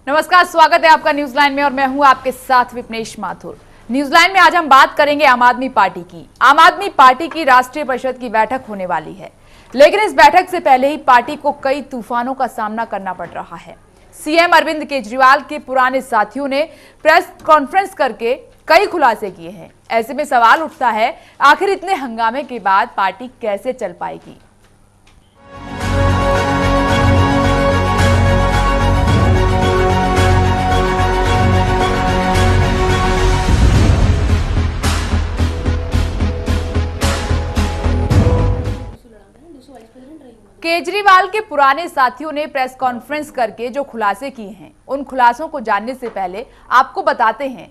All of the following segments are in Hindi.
नमस्कार, स्वागत है आपका न्यूज लाइन में और मैं हूं आपके साथ विपनेश माथुर। न्यूज लाइन में आज हम बात करेंगे आम आदमी पार्टी की। आम आदमी पार्टी की राष्ट्रीय परिषद की बैठक होने वाली है, लेकिन इस बैठक से पहले ही पार्टी को कई तूफानों का सामना करना पड़ रहा है। सीएम अरविंद केजरीवाल के पुराने साथियों ने प्रेस कॉन्फ्रेंस करके कई खुलासे किए हैं। ऐसे में सवाल उठता है, आखिर इतने हंगामे के बाद पार्टी कैसे चल पाएगी। केजरीवाल के पुराने साथियों ने प्रेस कॉन्फ्रेंस करके जो खुलासे किए हैं, उन खुलासों को जानने से पहले आपको बताते हैं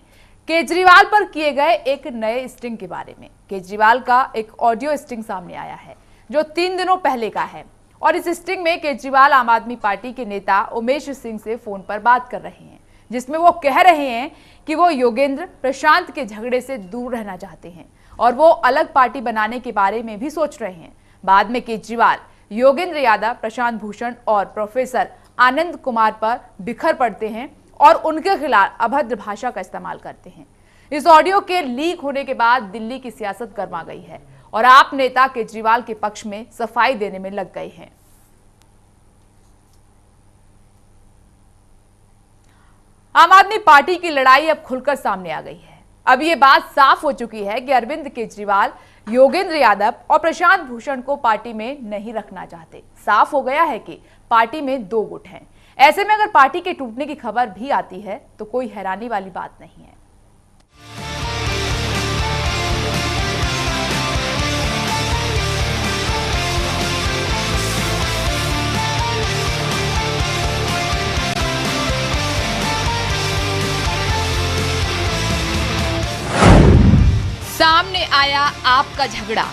केजरीवाल पर किए गए एक नए स्टिंग के बारे में। केजरीवाल का एक ऑडियो स्टिंग सामने आया है जो 3 दिनों पहले का है और इस स्टिंग में केजरीवाल आम आदमी पार्टी के नेता उमेश सिंह से फोन पर बात कर रहे हैं, जिसमें वो कह रहे हैं कि वो योगेंद्र प्रशांत के झगड़े से दूर रहना चाहते हैं और वो अलग पार्टी बनाने के बारे में भी सोच रहे हैं। बाद में केजरीवाल योगेंद्र यादव, प्रशांत भूषण और प्रोफेसर आनंद कुमार पर बिखर पड़ते हैं और उनके खिलाफ अभद्र भाषा का इस्तेमाल करते हैं। इस ऑडियो के लीक होने के बाद दिल्ली की सियासत गर्मा गई है और आप नेता केजरीवाल के पक्ष में सफाई देने में लग गए हैं। आम आदमी पार्टी की लड़ाई अब खुलकर सामने आ गई है। अब ये बात साफ हो चुकी है कि अरविंद केजरीवाल योगेंद्र यादव और प्रशांत भूषण को पार्टी में नहीं रखना चाहते। साफ हो गया है कि पार्टी में 2 गुट हैं। ऐसे में अगर पार्टी के टूटने की खबर भी आती है तो कोई हैरानी वाली बात नहीं है। सामने आया आपका झगड़ा।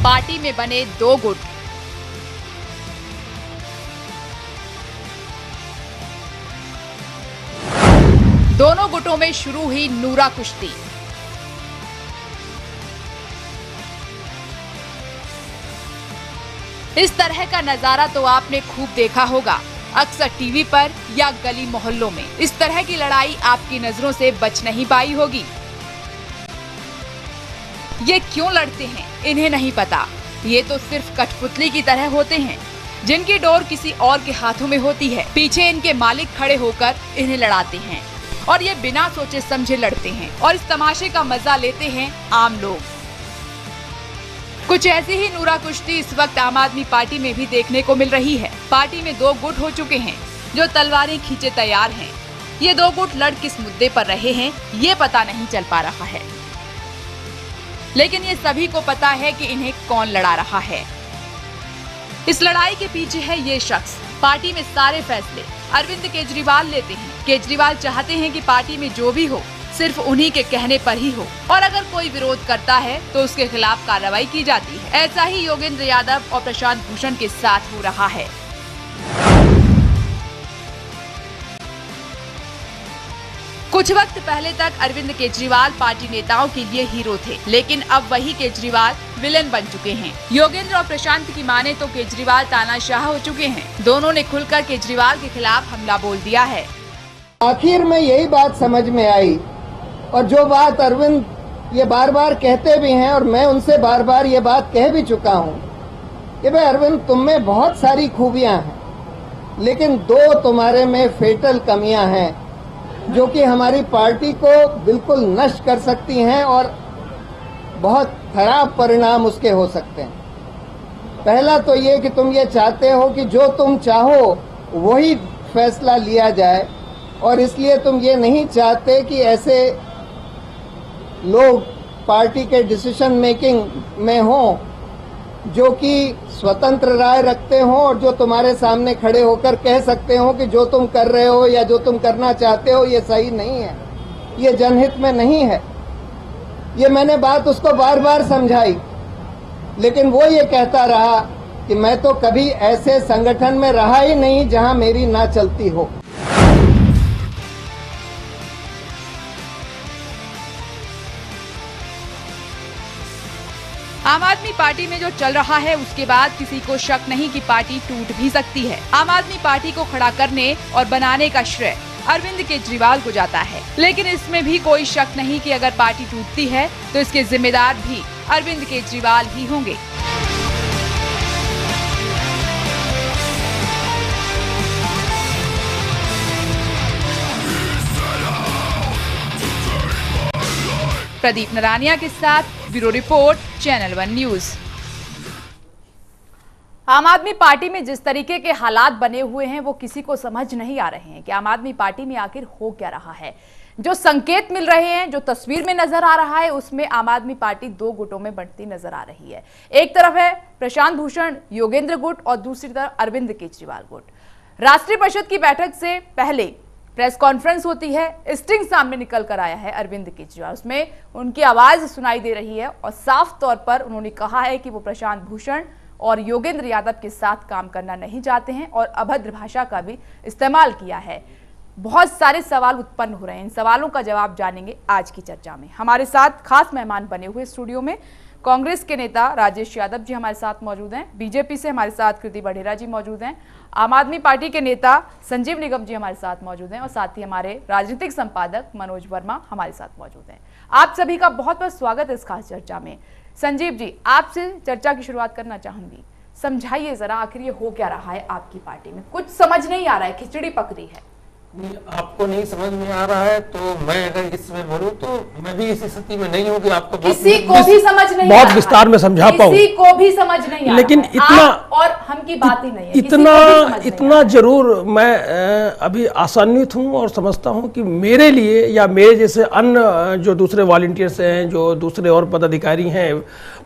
पार्टी में बने 2 गुट। दोनों गुटों में शुरू हुई नूरा कुश्ती। इस तरह का नजारा तो आपने खूब देखा होगा, अक्सर टीवी पर या गली मोहल्लों में। इस तरह की लड़ाई आपकी नजरों से बच नहीं पाई होगी। ये क्यों लड़ते हैं इन्हें नहीं पता। ये तो सिर्फ कठपुतली की तरह होते हैं जिनकी डोर किसी और के हाथों में होती है। पीछे इनके मालिक खड़े होकर इन्हें लड़ाते हैं और ये बिना सोचे समझे लड़ते हैं और इस तमाशे का मजा लेते हैं आम लोग। कुछ ऐसी ही नूरा कुश्ती इस वक्त आम आदमी पार्टी में भी देखने को मिल रही है। पार्टी में 2 गुट हो चुके हैं जो तलवारें खींचे तैयार हैं। ये 2 गुट लड़ किस मुद्दे पर रहे हैं ये पता नहीं चल पा रहा है, लेकिन ये सभी को पता है कि इन्हें कौन लड़ा रहा है। इस लड़ाई के पीछे है ये शख्स। पार्टी में सारे फैसले अरविंद केजरीवाल लेते हैं। केजरीवाल चाहते हैं कि पार्टी में जो भी हो सिर्फ उन्हीं के कहने पर ही हो और अगर कोई विरोध करता है तो उसके खिलाफ कार्रवाई की जाती है। ऐसा ही योगेंद्र यादव और प्रशांत भूषण के साथ हो रहा है। कुछ वक्त पहले तक अरविंद केजरीवाल पार्टी नेताओं के लिए हीरो थे, लेकिन अब वही केजरीवाल विलेन बन चुके हैं। योगेंद्र और प्रशांत की माने तो केजरीवाल तानाशाह हो चुके हैं। दोनों ने खुलकर केजरीवाल के खिलाफ हमला बोल दिया है। आखिर में यही बात समझ में आई और जो बात अरविंद ये बार बार कहते भी हैं और मैं उनसे बार बार ये बात कह भी चुका हूं कि भाई अरविंद, तुम में बहुत सारी खूबियां हैं, लेकिन 2 तुम्हारे में फेटल कमियां हैं जो कि हमारी पार्टी को बिल्कुल नष्ट कर सकती हैं और बहुत खराब परिणाम उसके हो सकते हैं। पहला तो ये कि तुम ये चाहते हो कि जो तुम चाहो वही फैसला लिया जाए और इसलिए तुम ये नहीं चाहते कि ऐसे लोग पार्टी के डिसीजन मेकिंग में हों जो कि स्वतंत्र राय रखते हों और जो तुम्हारे सामने खड़े होकर कह सकते हो कि जो तुम कर रहे हो या जो तुम करना चाहते हो ये सही नहीं है, ये जनहित में नहीं है। ये मैंने बात उसको बार बार समझाई, लेकिन वो ये कहता रहा कि मैं तो कभी ऐसे संगठन में रहा ही नहीं जहां मेरी ना चलती हो। आम आदमी पार्टी में जो चल रहा है उसके बाद किसी को शक नहीं कि पार्टी टूट भी सकती है। आम आदमी पार्टी को खड़ा करने और बनाने का श्रेय अरविंद केजरीवाल को जाता है, लेकिन इसमें भी कोई शक नहीं कि अगर पार्टी टूटती है तो इसके जिम्मेदार भी अरविंद केजरीवाल ही होंगे। प्रदीप नरानिया के साथ bureau report, channel one news. आम आदमी पार्टी में जिस तरीके के हालात बने हुए हैं वो किसी को समझ नहीं आ रहे हैं कि आम आदमी पार्टी में आखिर हो क्या रहा है। जो संकेत मिल रहे हैं, जो तस्वीर में नजर आ रहा है, उसमें आम आदमी पार्टी दो गुटों में बंटती नजर आ रही है। एक तरफ है प्रशांत भूषण योगेंद्र गुट और दूसरी तरफ अरविंद केजरीवाल गुट। राष्ट्रीय परिषद की बैठक से पहले प्रेस कॉन्फ्रेंस होती है, स्टिंग सामने निकल कर आया है अरविंद केजरीवाल। उसमें उनकी आवाज सुनाई दे रही है और साफ तौर पर उन्होंने कहा है कि वो प्रशांत भूषण और योगेंद्र यादव के साथ काम करना नहीं चाहते हैं और अभद्र भाषा का भी इस्तेमाल किया है। बहुत सारे सवाल उत्पन्न हो रहे हैं, इन सवालों का जवाब जानेंगे आज की चर्चा में। हमारे साथ खास मेहमान बने हुए स्टूडियो में कांग्रेस के नेता राजेश यादव जी हमारे साथ मौजूद हैं, बीजेपी से हमारे साथ कृति बढ़ेरा जी मौजूद हैं, आम आदमी पार्टी के नेता संजीव निगम जी हमारे साथ मौजूद हैं और साथ ही हमारे राजनीतिक संपादक मनोज वर्मा हमारे साथ मौजूद हैं। आप सभी का बहुत बहुत स्वागत है इस खास चर्चा में। संजीव जी, आपसे चर्चा की शुरुआत करना चाहूंगी, समझाइए जरा आखिर ये हो क्या रहा है आपकी पार्टी में। कुछ समझ नहीं आ रहा है, खिचड़ी पक रही है। नहीं, आपको नहीं समझ में आ रहा है तो मैं अगर इसमें बोलूं तो मैं भी इसी स्थिति में नहीं हूं कि आपको किसी को भी समझ नहीं, बहुत विस्तार में समझा पाऊं, किसी को भी समझ नहीं आ लेकिन रहा है। इतना और हम की बात ही नहीं है, इतना जरूर मैं अभी आसान्वित हूं और समझता हूं कि मेरे लिए या मेरे जैसे अन्य जो दूसरे वॉलंटियर्स हैं, जो दूसरे और पदाधिकारी हैं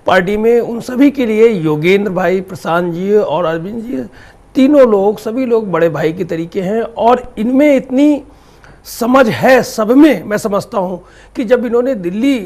पार्टी में, उन सभी के लिए योगेंद्र भाई, प्रशांत जी और अरविंद जी, तीनों लोग, सभी लोग बड़े भाई के तरीके हैं और इनमें इतनी समझ है सब में। मैं समझता हूं कि जब इन्होंने दिल्ली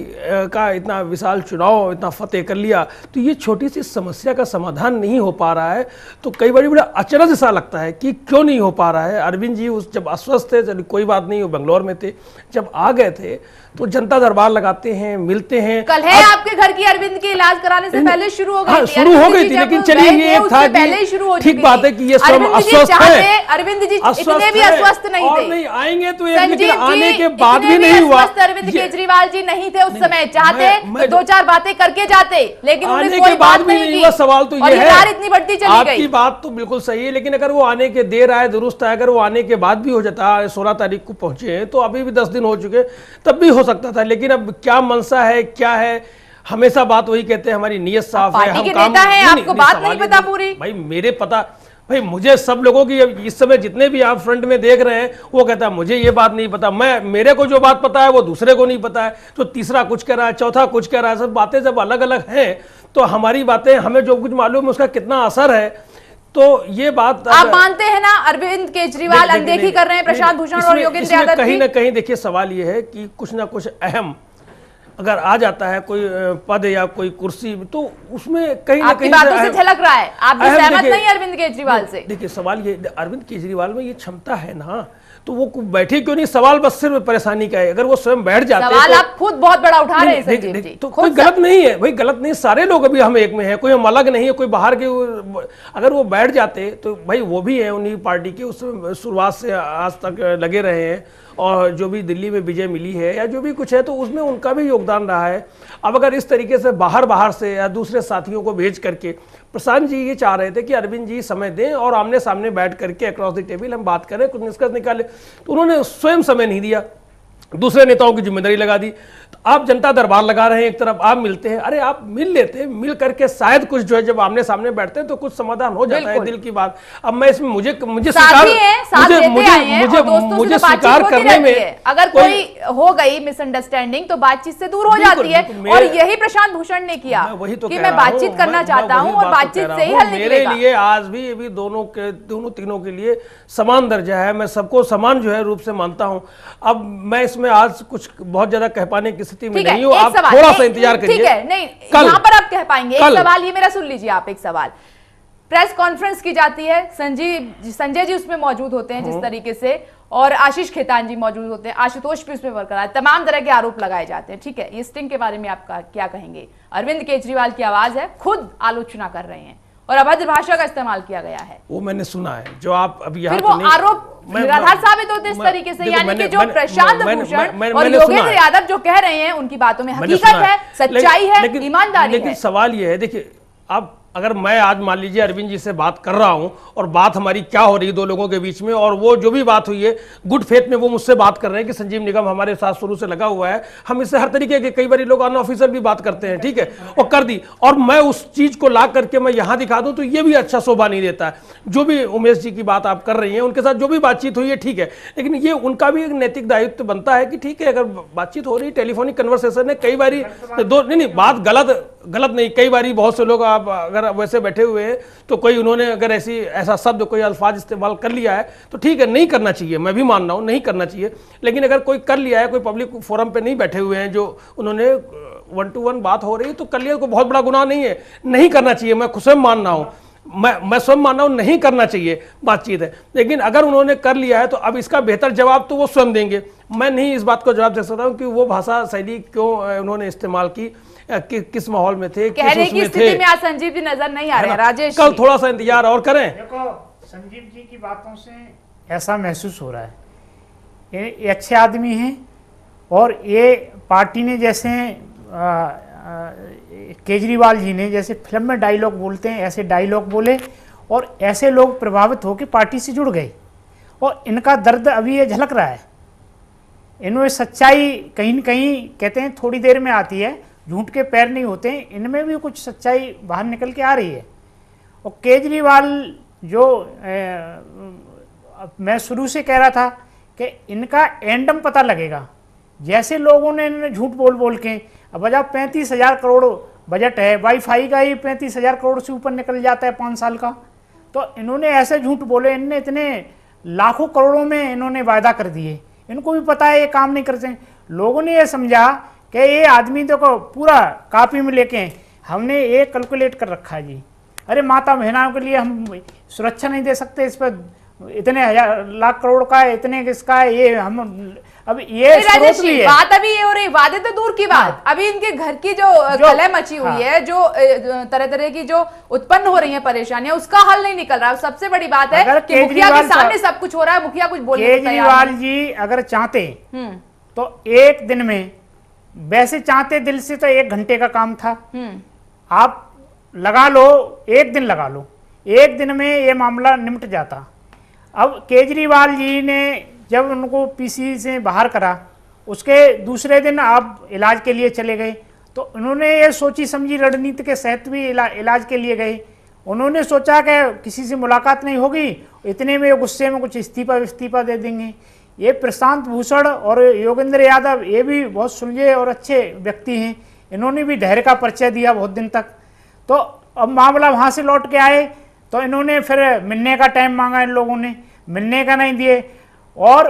का इतना विशाल चुनाव इतना फतेह कर लिया तो ये छोटी सी समस्या का समाधान नहीं हो पा रहा है, तो कई बार बड़ा अचरज सा लगता है कि क्यों नहीं हो पा रहा है। अरविंद जी उस जब अस्वस्थ थे, चलिए कोई बात नहीं, वो बेंगलोर में थे, जब आ गए थे तो जनता दरबार लगाते हैं, मिलते हैं। कल है आपके घर की अरविंद के इलाज कराने से पहले शुरू हो गई थी, शुरू हो गई थी, लेकिन चलिए ये था कि ठीक बात है कि ये सब अस्वस्थ है। अरविंद जी इतने भी अस्वस्थ नहीं थे, नहीं आएंगे तो लेकिन आने के बाद भी नहीं हुआ। अरविंद केजरीवाल जी नहीं थे उस समय, चाहते तो दो चार बातें करके जाते, लेकिन आने के बाद भी नहीं हुआ। सवाल तो ये है, इतनी बढ़ती चली गई। आपकी बात तो बिल्कुल सही है, लेकिन अगर वो आने के देर आए दुरुस्त है, अगर वो आने के बाद भी हो जाता, 16 तारीख को पहुंचे तो अभी भी 10 दिन हो चुके, तब भी हो सकता था। लेकिन अब क्या मनसा है, क्या है, हमेशा बात वही कहते हैं, हमारी नीयत साफ है, हम काम है, आपको बात नहीं पता पूरी। भाई मेरे पता, भाई मुझे सब लोगों की इस समय जितने भी आप फ्रंट में देख रहे हैं वो कहता है मुझे ये बात नहीं पता, मेरे को जो बात पता है वो दूसरे को नहीं पता है, तो तीसरा कुछ कह रहा है, चौथा कुछ कह रहा है। सब बातें जब अलग अलग हैं तो हमारी बातें, हमें जो कुछ मालूम है उसका कितना असर है, तो ये बात आप मानते हैं ना अरविंद केजरीवाल अनदेखी कर रहे हैं प्रशांत भूषण और योगेंद्र यादव की? कहीं ना कहीं देखिए सवाल ये है कि कुछ ना कुछ अहम अगर आ जाता है, कोई पद या कोई कुर्सी, तो उसमें कहीं ना कहीं बातों से झलक रहा है। आप भी सहमत नहीं अरविंद केजरीवाल से? देखिए सवाल ये, अरविंद केजरीवाल में ये क्षमता है ना, तो वो बैठे क्यों नहीं? सवाल बस सिर्फ परेशानी का है। अगर वो स्वयं बैठ जाते, सवाल आप खुद बहुत बड़ा उठा रहे हैं संजीव जी, तो कोई गलत नहीं है भाई, गलत नहीं, सारे लोग अभी हम एक में हैं, कोई हम अलग नहीं है, कोई बाहर के। अगर वो बैठ जाते तो भाई वो भी है उन्हीं पार्टी के, उस शुरुआत से आज तक लगे रहे हैं और जो भी दिल्ली में विजय मिली है या जो भी कुछ है तो उसमें उनका भी योगदान रहा है। अब अगर इस तरीके से बाहर से या दूसरे साथियों को भेज करके, प्रशांत जी ये चाह रहे थे कि अरविंद जी समय दें और आमने सामने बैठ करके अक्रॉस द टेबल हम बात करें, कुछ निष्कर्ष निकाले, तो उन्होंने स्वयं समय नहीं दिया, दूसरे नेताओं की जिम्मेदारी लगा दी। तो आप जनता दरबार लगा रहे हैं, एक तरफ आप मिलते हैं, अरे आप मिल लेते, मिल करके शायद कुछ जो है जब आमने सामने बैठते हैं तो कुछ समाधान हो जाता है दिल की बात। अब मैं इसमें मुझे स्वीकार करने में अगर कोई हो गई मिसअंडरस्टैंडिंग तो बातचीत से दूर हो जाती है, और यही प्रशांत भूषण ने किया कि मैं बातचीत करना चाहता हूं और बातचीत से ही हल निकलेगा। मेरे लिए आज भी दोनों तीनों के लिए समान दर्जा है, मैं सबको समान जो है रूप से मानता हूं। अब मैं इसमें आज कुछ बहुत ज्यादा कह पाने की स्थिति में नहीं हूं, आप थोड़ा सा इंतजार करिए। ठीक है, नहीं यहाँ पर आप कह पाएंगे। एक सवाल ये मेरा सुन लीजिए आप, एक सवाल, प्रेस कॉन्फ्रेंस की जाती है, संजय जी उसमें मौजूद होते हैं जिस तरीके से, और आशीष खेतान जी मौजूद होते हैं, आशुतोष भी उसमें बरकरार, तमाम तरह के आरोप लगाए जाते हैं। ठीक है, ये स्टिंग के बारे में आप क्या कहेंगे? अरविंद केजरीवाल की आवाज है, खुद आलोचना कर रहे हैं और अभद्र भाषा का इस्तेमाल किया गया है। वो मैंने सुना है, जो आप अभी यहाँ फिर वो आरोप निराधार साबित होते इस तरीके से, यानी कि जो प्रशांत भूषण और योगेंद्र यादव जो कह रहे हैं उनकी बातों में हकीकत है, सच्चाई है, ईमानदारी है। लेकिन सवाल ये है, देखिए अब अगर मैं आज मान लीजिए अरविंद जी से बात कर रहा हूं और बात हमारी क्या हो रही है दो लोगों के बीच में, और वो जो भी बात हुई है गुड फेथ में वो मुझसे बात कर रहे हैं कि संजीव निगम हमारे साथ शुरू से लगा हुआ है, हम इससे हर तरीके के, कई बार लोग अनऑफिशियल भी बात करते हैं, ठीक है, और कर दी, और मैं उस चीज को ला करके मैं यहां दिखा दूं तो ये भी अच्छा शोभा नहीं देता है। जो भी उमेश जी की बात आप कर रही हैं, उनके साथ जो भी बातचीत हुई है ठीक है, लेकिन ये उनका भी एक नैतिक दायित्व बनता है कि ठीक है, अगर बातचीत हो रही, टेलीफोनिक कन्वर्सेशन है, कई बार दो नहीं बात गलत नहीं, कई बार बहुत से लोग आप अगर वैसे बैठे हुए हैं तो कोई उन्होंने अगर ऐसा शब्द कोई अल्फाज इस्तेमाल कर लिया है तो ठीक है, नहीं करना चाहिए, मैं भी मान रहा हूं नहीं करना चाहिए, लेकिन अगर कोई कर लिया है, कोई पब्लिक फोरम पे नहीं बैठे हुए हैं, जो उन्होंने 1 to 1 बात हो रही है तो कर लिया, कोई बहुत बड़ा गुनाह नहीं है, नहीं करना चाहिए, मैं खुद स्वयं मान रहा हूं, मैं स्वयं मान रहा हूं नहीं करना चाहिए, बातचीत है, लेकिन अगर उन्होंने कर लिया है तो अब इसका बेहतर जवाब तो वो स्वयं देंगे, मैं नहीं इस बात को जवाब दे सकता हूं कि वो भाषा शैली क्यों उन्होंने इस्तेमाल की, किस माहौल में थे, किस उसमें थे। में आज संजीव जी नजर नहीं आ रहे हैं। राजेश, कल थोड़ा सा इंतजार और करें। देखो, संजीव जी की बातों से ऐसा महसूस हो रहा है ये अच्छे आदमी हैं, और ये पार्टी ने जैसे केजरीवाल जी ने जैसे फिल्म में डायलॉग बोलते हैं ऐसे डायलॉग बोले, और ऐसे लोग प्रभावित होकर पार्टी से जुड़ गए, और इनका दर्द अभी ये झलक रहा है। इन्होंने सच्चाई कहीं न कहीं, कहते हैं थोड़ी देर में आती है, झूठ के पैर नहीं होते, इनमें भी कुछ सच्चाई बाहर निकल के आ रही है। और केजरीवाल जो मैं शुरू से कह रहा था कि इनका एंडम पता लगेगा, जैसे लोगों ने इन्होंने झूठ बोल के, अब वजह 35,000 करोड़ बजट है, वाईफाई का ही 35,000 करोड़ से ऊपर निकल जाता है 5 साल का, तो इन्होंने ऐसे झूठ बोले, इनने इतने लाखों करोड़ों में इन्होंने वायदा कर दिए, इनको भी पता है ये काम नहीं करते। लोगों ने ये समझा कि ये आदमी तो को पूरा कापी में लेके हमने ये कैलकुलेट कर रखा है जी, अरे माता बहनों के लिए हम सुरक्षा नहीं दे सकते, इस पर इतने लाख करोड़ का है, इतने किसका है, ये हम अब ये स्रोत भी है। बात अभी ये हो रही, वादे तो दूर की बात, अभी इनके घर की जो कलह मची हुई है, जो तरह तरह की जो उत्पन्न हो रही है परेशानियां, उसका हल नहीं निकल रहा। सबसे बड़ी बात है कि मुखिया के सामने सब कुछ हो रहा है, मुखिया कुछ बोलने को तैयार नहीं। केजरीवाल जी अगर चाहते तो एक दिन में, वैसे चाहते दिल से तो 1 घंटे का काम था, आप लगा लो, एक दिन लगा लो, एक दिन में ये मामला निपट जाता। अब केजरीवाल जी ने जब उनको पीसी से बाहर करा, उसके दूसरे दिन आप इलाज के लिए चले गए, तो उन्होंने ये सोची समझी रणनीति के तहत भी इलाज के लिए गए। उन्होंने सोचा कि किसी से मुलाकात नहीं होगी, इतने में गुस्से में कुछ इस्तीफा दे देंगे। ये प्रशांत भूषण और योगेंद्र यादव, ये भी बहुत सुलझे और अच्छे व्यक्ति हैं, इन्होंने भी धैर्य का परिचय दिया बहुत दिन तक। तो अब मामला वहाँ से लौट के आए तो इन्होंने फिर मिलने का टाइम मांगा, इन लोगों ने मिलने का नहीं दिए। और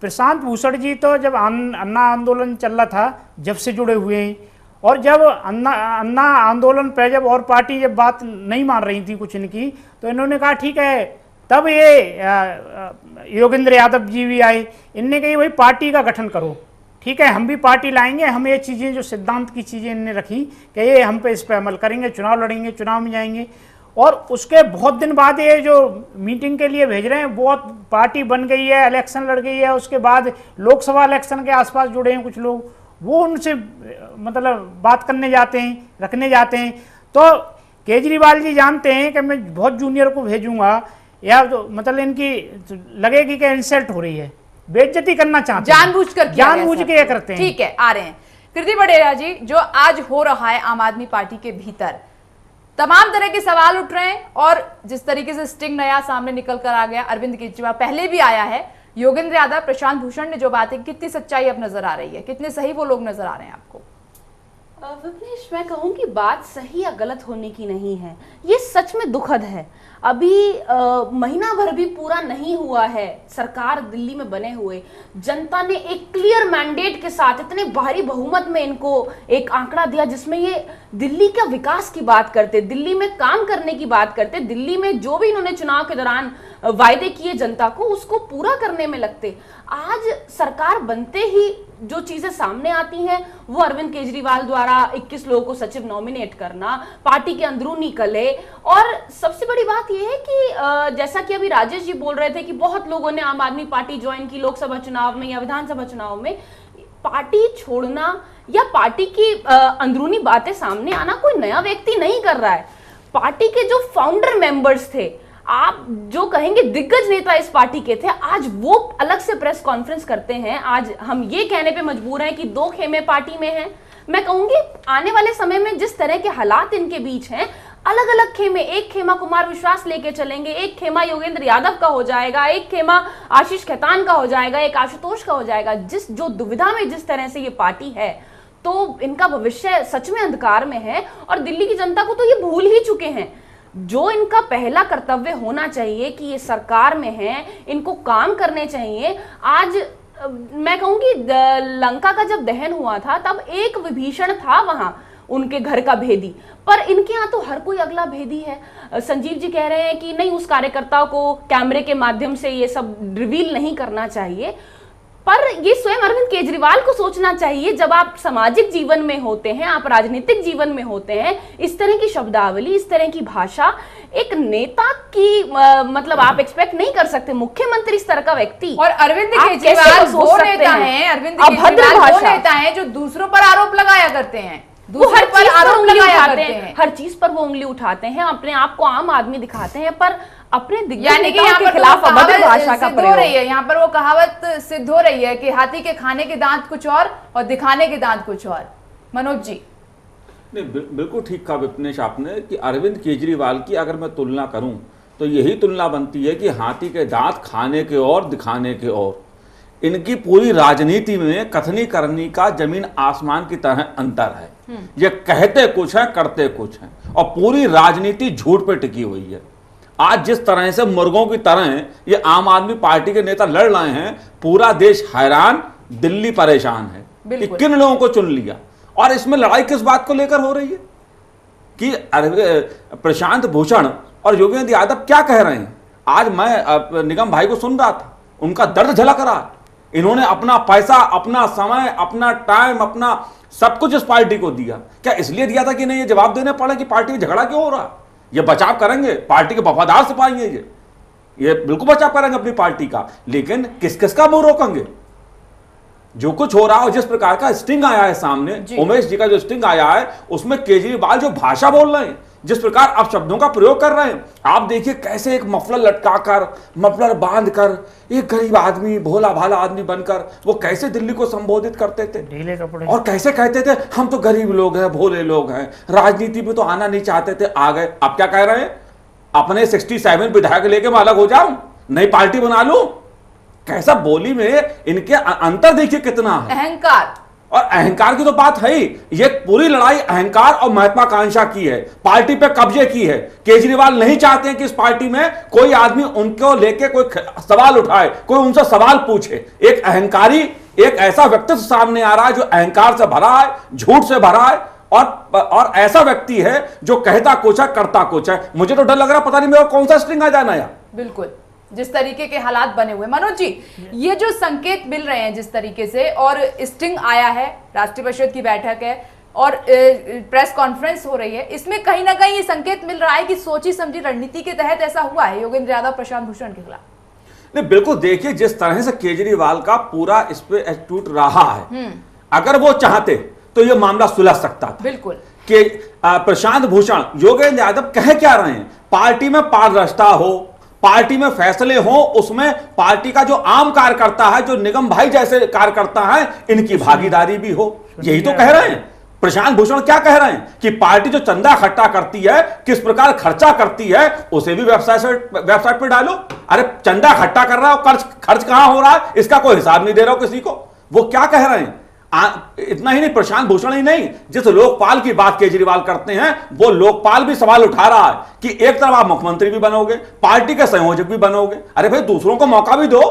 प्रशांत भूषण जी तो जब अन्ना आंदोलन चल रहा था जब से जुड़े हुए हैं, और जब अन्ना आंदोलन पे जब और पार्टी जब बात नहीं मान रही थी कुछ इनकी, तो इन्होंने कहा ठीक है, तब ये योगेंद्र यादव जी भी आए, इनने कही भाई पार्टी का गठन करो, ठीक है हम भी पार्टी लाएंगे, हम ये चीज़ें जो सिद्धांत की चीज़ें इनने रखी कि ये हम पे इस पर अमल करेंगे, चुनाव लड़ेंगे, चुनाव में जाएंगे। और उसके बहुत दिन बाद ये जो मीटिंग के लिए भेज रहे हैं, बहुत पार्टी बन गई है, इलेक्शन लड़ गई है, उसके बाद लोकसभा इलेक्शन के आसपास जुड़े हैं कुछ लोग, वो उनसे मतलब बात करने जाते हैं, रखने जाते हैं। तो केजरीवाल जी जानते हैं कि मैं बहुत जूनियर को भेजूंगा या तो मतलब इनकी लगेगी कि इंसल्ट हो रही है, बेइज्जती करना चाहते हैं, जानबूझ के ये करते हैं। ठीक है, आ रहे हैं कृति बडेरा जी, जो आज हो रहा है आम आदमी पार्टी के भीतर, तमाम तरह के सवाल उठ रहे हैं, और जिस तरीके से स्टिंग नया सामने निकल कर आ गया, अरविंद केजरीवाल पहले भी आया है, योगेंद्र यादव, प्रशांत भूषण ने जो बातें, कितनी सच्चाई अब नजर आ रही है, कितने सही वो लोग नजर आ रहे हैं आपको? विपनेश, मैं कहूँगी बात सही या गलत होने की नहीं है, ये सच में दुखद है। अभी महीना भर भी पूरा नहीं हुआ है सरकार दिल्ली में बने हुए, जनता ने एक क्लियर मैंडेट के साथ इतने भारी बहुमत में इनको एक आंकड़ा दिया जिसमें ये दिल्ली का विकास की बात करते, दिल्ली में काम करने की बात करते, दिल्ली में जो भी इन्होंने चुनाव के दौरान वायदे किए जनता को उसको पूरा करने में लगते। आज सरकार बनते ही जो चीजें सामने आती हैं वो अरविंद केजरीवाल द्वारा 21 लोगों को सचिव नॉमिनेट करना, पार्टी के अंदरूनी कलह, और सबसे बड़ी बात यह है कि जैसा कि अभी राजेश जी बोल रहे थे कि बहुत लोगों ने आम आदमी पार्टी ज्वाइन की लोकसभा चुनाव में या विधानसभा चुनाव में। पार्टी छोड़ना या पार्टी की अंदरूनी बातें सामने आना कोई नया व्यक्ति नहीं कर रहा है। पार्टी के जो फाउंडर मेंबर्स थे, आप जो कहेंगे दिग्गज नेता इस पार्टी के थे, आज वो अलग से प्रेस कॉन्फ्रेंस करते हैं। आज हम ये कहने पे मजबूर हैं कि दो खेमे पार्टी में हैं। मैं कहूंगी आने वाले समय में जिस तरह के हालात इनके बीच हैं, अलग अलग खेमे, एक खेमा कुमार विश्वास लेके चलेंगे, एक खेमा योगेंद्र यादव का हो जाएगा, एक खेमा आशीष खेतान का हो जाएगा, एक आशुतोष का हो जाएगा। जो दुविधा में जिस तरह से ये पार्टी है, तो इनका भविष्य सच में अंधकार में है। और दिल्ली की जनता को तो ये भूल ही चुके हैं। जो इनका पहला कर्तव्य होना चाहिए कि ये सरकार में है, इनको काम करने चाहिए। आज मैं कहूंगी लंका का जब दहन हुआ था तब एक विभीषण था वहां, उनके घर का भेदी, पर इनके यहाँ तो हर कोई अगला भेदी है। संजीव जी कह रहे हैं कि नहीं, उस कार्यकर्ता को कैमरे के माध्यम से ये सब रिवील नहीं करना चाहिए, पर ये स्वयं अरविंद केजरीवाल को सोचना चाहिए। जब आप सामाजिक जीवन में होते हैं, आप राजनीतिक जीवन में होते हैं, इस तरह की शब्दावली, इस तरह की भाषा एक नेता की मतलब आप एक्सपेक्ट नहीं कर सकते। मुख्यमंत्री स्तर का व्यक्ति और अरविंद केजरीवाल वो नेता हैं, अरविंद केजरीवाल वो नेता हैं जो दूसरों पर आरोप लगाया करते हैं, वो हर पर आरोप लगाया करते हैं, हर चीज पर वो उंगली उठाते हैं, अपने आप को आम आदमी दिखाते हैं, पर अपने दिग्गज नेताओं के खिलाफ अभद्र भाषा का प्रयोग हो रही है। यहाँ पर वो कहावत सिद्ध हो रही है कि हाथी के खाने के दांत कुछ और दिखाने के दांत कुछ और। मनोज जी। नहीं, बिल्कुल ठीक कहा विपनेश आपने कि अरविंद केजरीवाल की अगर मैं तुलना करूं तो यही तुलना बनती है कि हाथी के दांत खाने के और दिखाने के और। इनकी पूरी राजनीति में कथनी करनी का जमीन आसमान की तरह अंतर है। ये कहते कुछ है, करते कुछ है, और पूरी राजनीति झूठ पे टिकी हुई है। आज जिस तरह से मुर्गों की तरह ये आम आदमी पार्टी के नेता लड़ रहे हैं, पूरा देश हैरान, दिल्ली परेशान है कि किन लोगों को चुन लिया। और इसमें लड़ाई किस बात को लेकर हो रही है कि प्रशांत भूषण और योगेंद्र यादव क्या कह रहे हैं। आज मैं निगम भाई को सुन रहा था, उनका दर्द झलक रहा। इन्होंने अपना पैसा, अपना समय, अपना टाइम, अपना सब कुछ इस पार्टी को दिया। क्या इसलिए दिया था कि नहीं ये जवाब देने पड़े कि पार्टी में झगड़ा क्यों हो रहा। ये बचाव करेंगे, पार्टी के वफादार सिपाही हैं ये बिल्कुल बचाव करेंगे अपनी पार्टी का, लेकिन किस किस का मुंह रोकेंगे। जो कुछ हो रहा है, जिस प्रकार का स्टिंग आया है सामने, उमेश जी का जो स्टिंग आया है, उसमें केजरीवाल जो भाषा बोल रहे हैं, जिस प्रकार आप शब्दों का प्रयोग कर रहे हैं, आप देखिए कैसे एक मफलर लटकाकर, मफलर बांधकर, एक गरीब आदमी, भोला भाला आदमी बनकर वो कैसे दिल्ली को संबोधित करते थे ढीले कपड़े, और कैसे कहते थे हम तो गरीब लोग हैं, भोले लोग हैं, राजनीति में तो आना नहीं चाहते थे, आ गए। अब क्या कह रहे हैं, अपने 67 विधायक लेके मैं अलग हो जाऊं, नई पार्टी बना लूं। कैसा बोली में इनके अंतर देखिए कितना है। अहंकार, और अहंकार की तो बात है ही। ये पूरी लड़ाई अहंकार और महत्वाकांक्षा की है, पार्टी पे कब्जे की है। केजरीवाल नहीं चाहते हैं कि इस पार्टी में कोई आदमी उनको लेके कोई सवाल उठाए, कोई उनसे सवाल पूछे। एक अहंकारी, एक ऐसा व्यक्तित्व सामने आ रहा है जो अहंकार से भरा है, झूठ से भरा है, और ऐसा व्यक्ति है जो कहता कुछ है, करता कुछ है। मुझे तो डर लग रहा, पता नहीं मेरा कौन सा स्ट्रिंग आ जाना यार। बिल्कुल, जिस तरीके के हालात बने हुए। मनोज जी, ये जो संकेत मिल रहे हैं जिस तरीके से, और स्टिंग आया है, राष्ट्रीय परिषद की बैठक है और प्रेस कॉन्फ्रेंस हो रही है, इसमें कहीं ना कहीं ये संकेत मिल रहा है कि सोची समझी रणनीति के तहत ऐसा हुआ है योगेंद्र यादव प्रशांत भूषण के खिलाफ। नहीं, बिल्कुल देखिए जिस तरह से केजरीवाल का पूरा इस पे एटीट्यूड रहा है, अगर वो चाहते तो ये मामला सुलझ सकता था। बिल्कुल कि प्रशांत भूषण, योगेंद्र यादव कह क्या रहे हैं, पार्टी में पारदर्शिता हो, पार्टी में फैसले हो, उसमें पार्टी का जो आम कार्यकर्ता है, जो निगम भाई जैसे कार्यकर्ता है, इनकी भागीदारी भी हो। यही तो कह रहे हैं। प्रशांत भूषण क्या कह रहे हैं कि पार्टी जो चंदा इकट्ठा करती है, किस प्रकार खर्चा करती है, उसे भी वेबसाइट पे डालो। अरे चंदा इकट्ठा कर रहा है, खर्च कहां हो रहा है, इसका कोई हिसाब नहीं दे रहा हो किसी को। वो क्या कह रहे हैं, इतना ही नहीं, प्रशांत भूषण ही नहीं, जिस लोकपाल की बात केजरीवाल करते हैं वो लोकपाल भी सवाल उठा रहा है कि एक तरफ आप मुख्यमंत्री भी बनोगे, पार्टी के संयोजक भी बनोगे, अरे भाई दूसरों को मौका भी दो।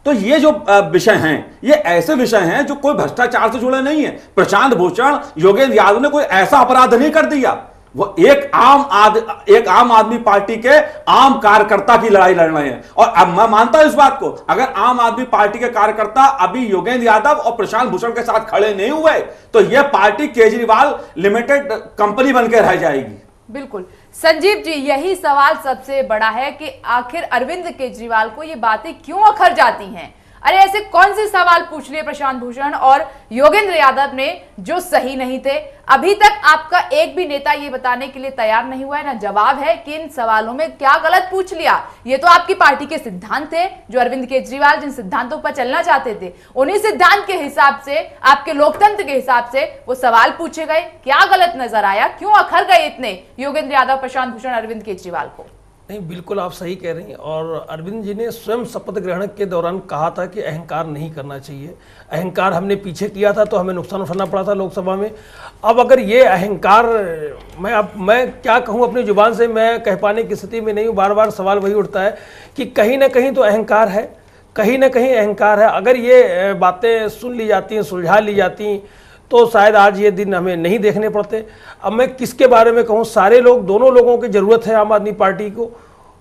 तो ये जो विषय हैं ये ऐसे विषय हैं जो कोई भ्रष्टाचार से जुड़े नहीं है। प्रशांत भूषण, योगेंद्र यादव ने कोई ऐसा अपराध नहीं कर दिया, वो एक आम आदमी पार्टी के आम कार्यकर्ता की लड़ाई लड़ रहे हैं। और अब मैं मानता हूं इस बात को, अगर आम आदमी पार्टी के कार्यकर्ता अभी योगेंद्र यादव और प्रशांत भूषण के साथ खड़े नहीं हुए तो यह पार्टी केजरीवाल लिमिटेड कंपनी बनकर रह जाएगी। बिल्कुल संजीव जी, यही सवाल सबसे बड़ा है कि आखिर अरविंद केजरीवाल को ये बातें क्यों अखर जाती हैं। अरे ऐसे कौन से सवाल पूछ लिए प्रशांत भूषण और योगेंद्र यादव ने जो सही नहीं थे? अभी तक आपका एक भी नेता ये बताने के लिए तैयार नहीं हुआ है, ना जवाब है कि इन सवालों में क्या गलत पूछ लिया। ये तो आपकी पार्टी के सिद्धांत थे, जो अरविंद केजरीवाल जिन सिद्धांतों पर चलना चाहते थे उन्हीं सिद्धांत के हिसाब से, आपके लोकतंत्र के हिसाब से वो सवाल पूछे गए। क्या गलत नजर आया, क्यों अखर गए इतने योगेंद्र यादव, प्रशांत भूषण, अरविंद केजरीवाल को? नहीं, बिल्कुल आप सही कह रही हैं। और अरविंद जी ने स्वयं शपथ ग्रहण के दौरान कहा था कि अहंकार नहीं करना चाहिए। अहंकार हमने पीछे किया था तो हमें नुकसान उठाना पड़ा था लोकसभा में। अब अगर ये अहंकार, मैं क्या कहूँ, अपनी जुबान से मैं कह पाने की स्थिति में नहीं हूँ। बार बार सवाल वही उठता है कि कहीं ना कहीं तो अहंकार है, कहीं ना कहीं अहंकार है। अगर ये बातें सुन ली जाती, सुलझा ली जाती तो शायद आज ये दिन हमें नहीं देखने पड़ते। अब मैं किसके बारे में कहूँ, सारे लोग, दोनों लोगों की ज़रूरत है आम आदमी पार्टी को।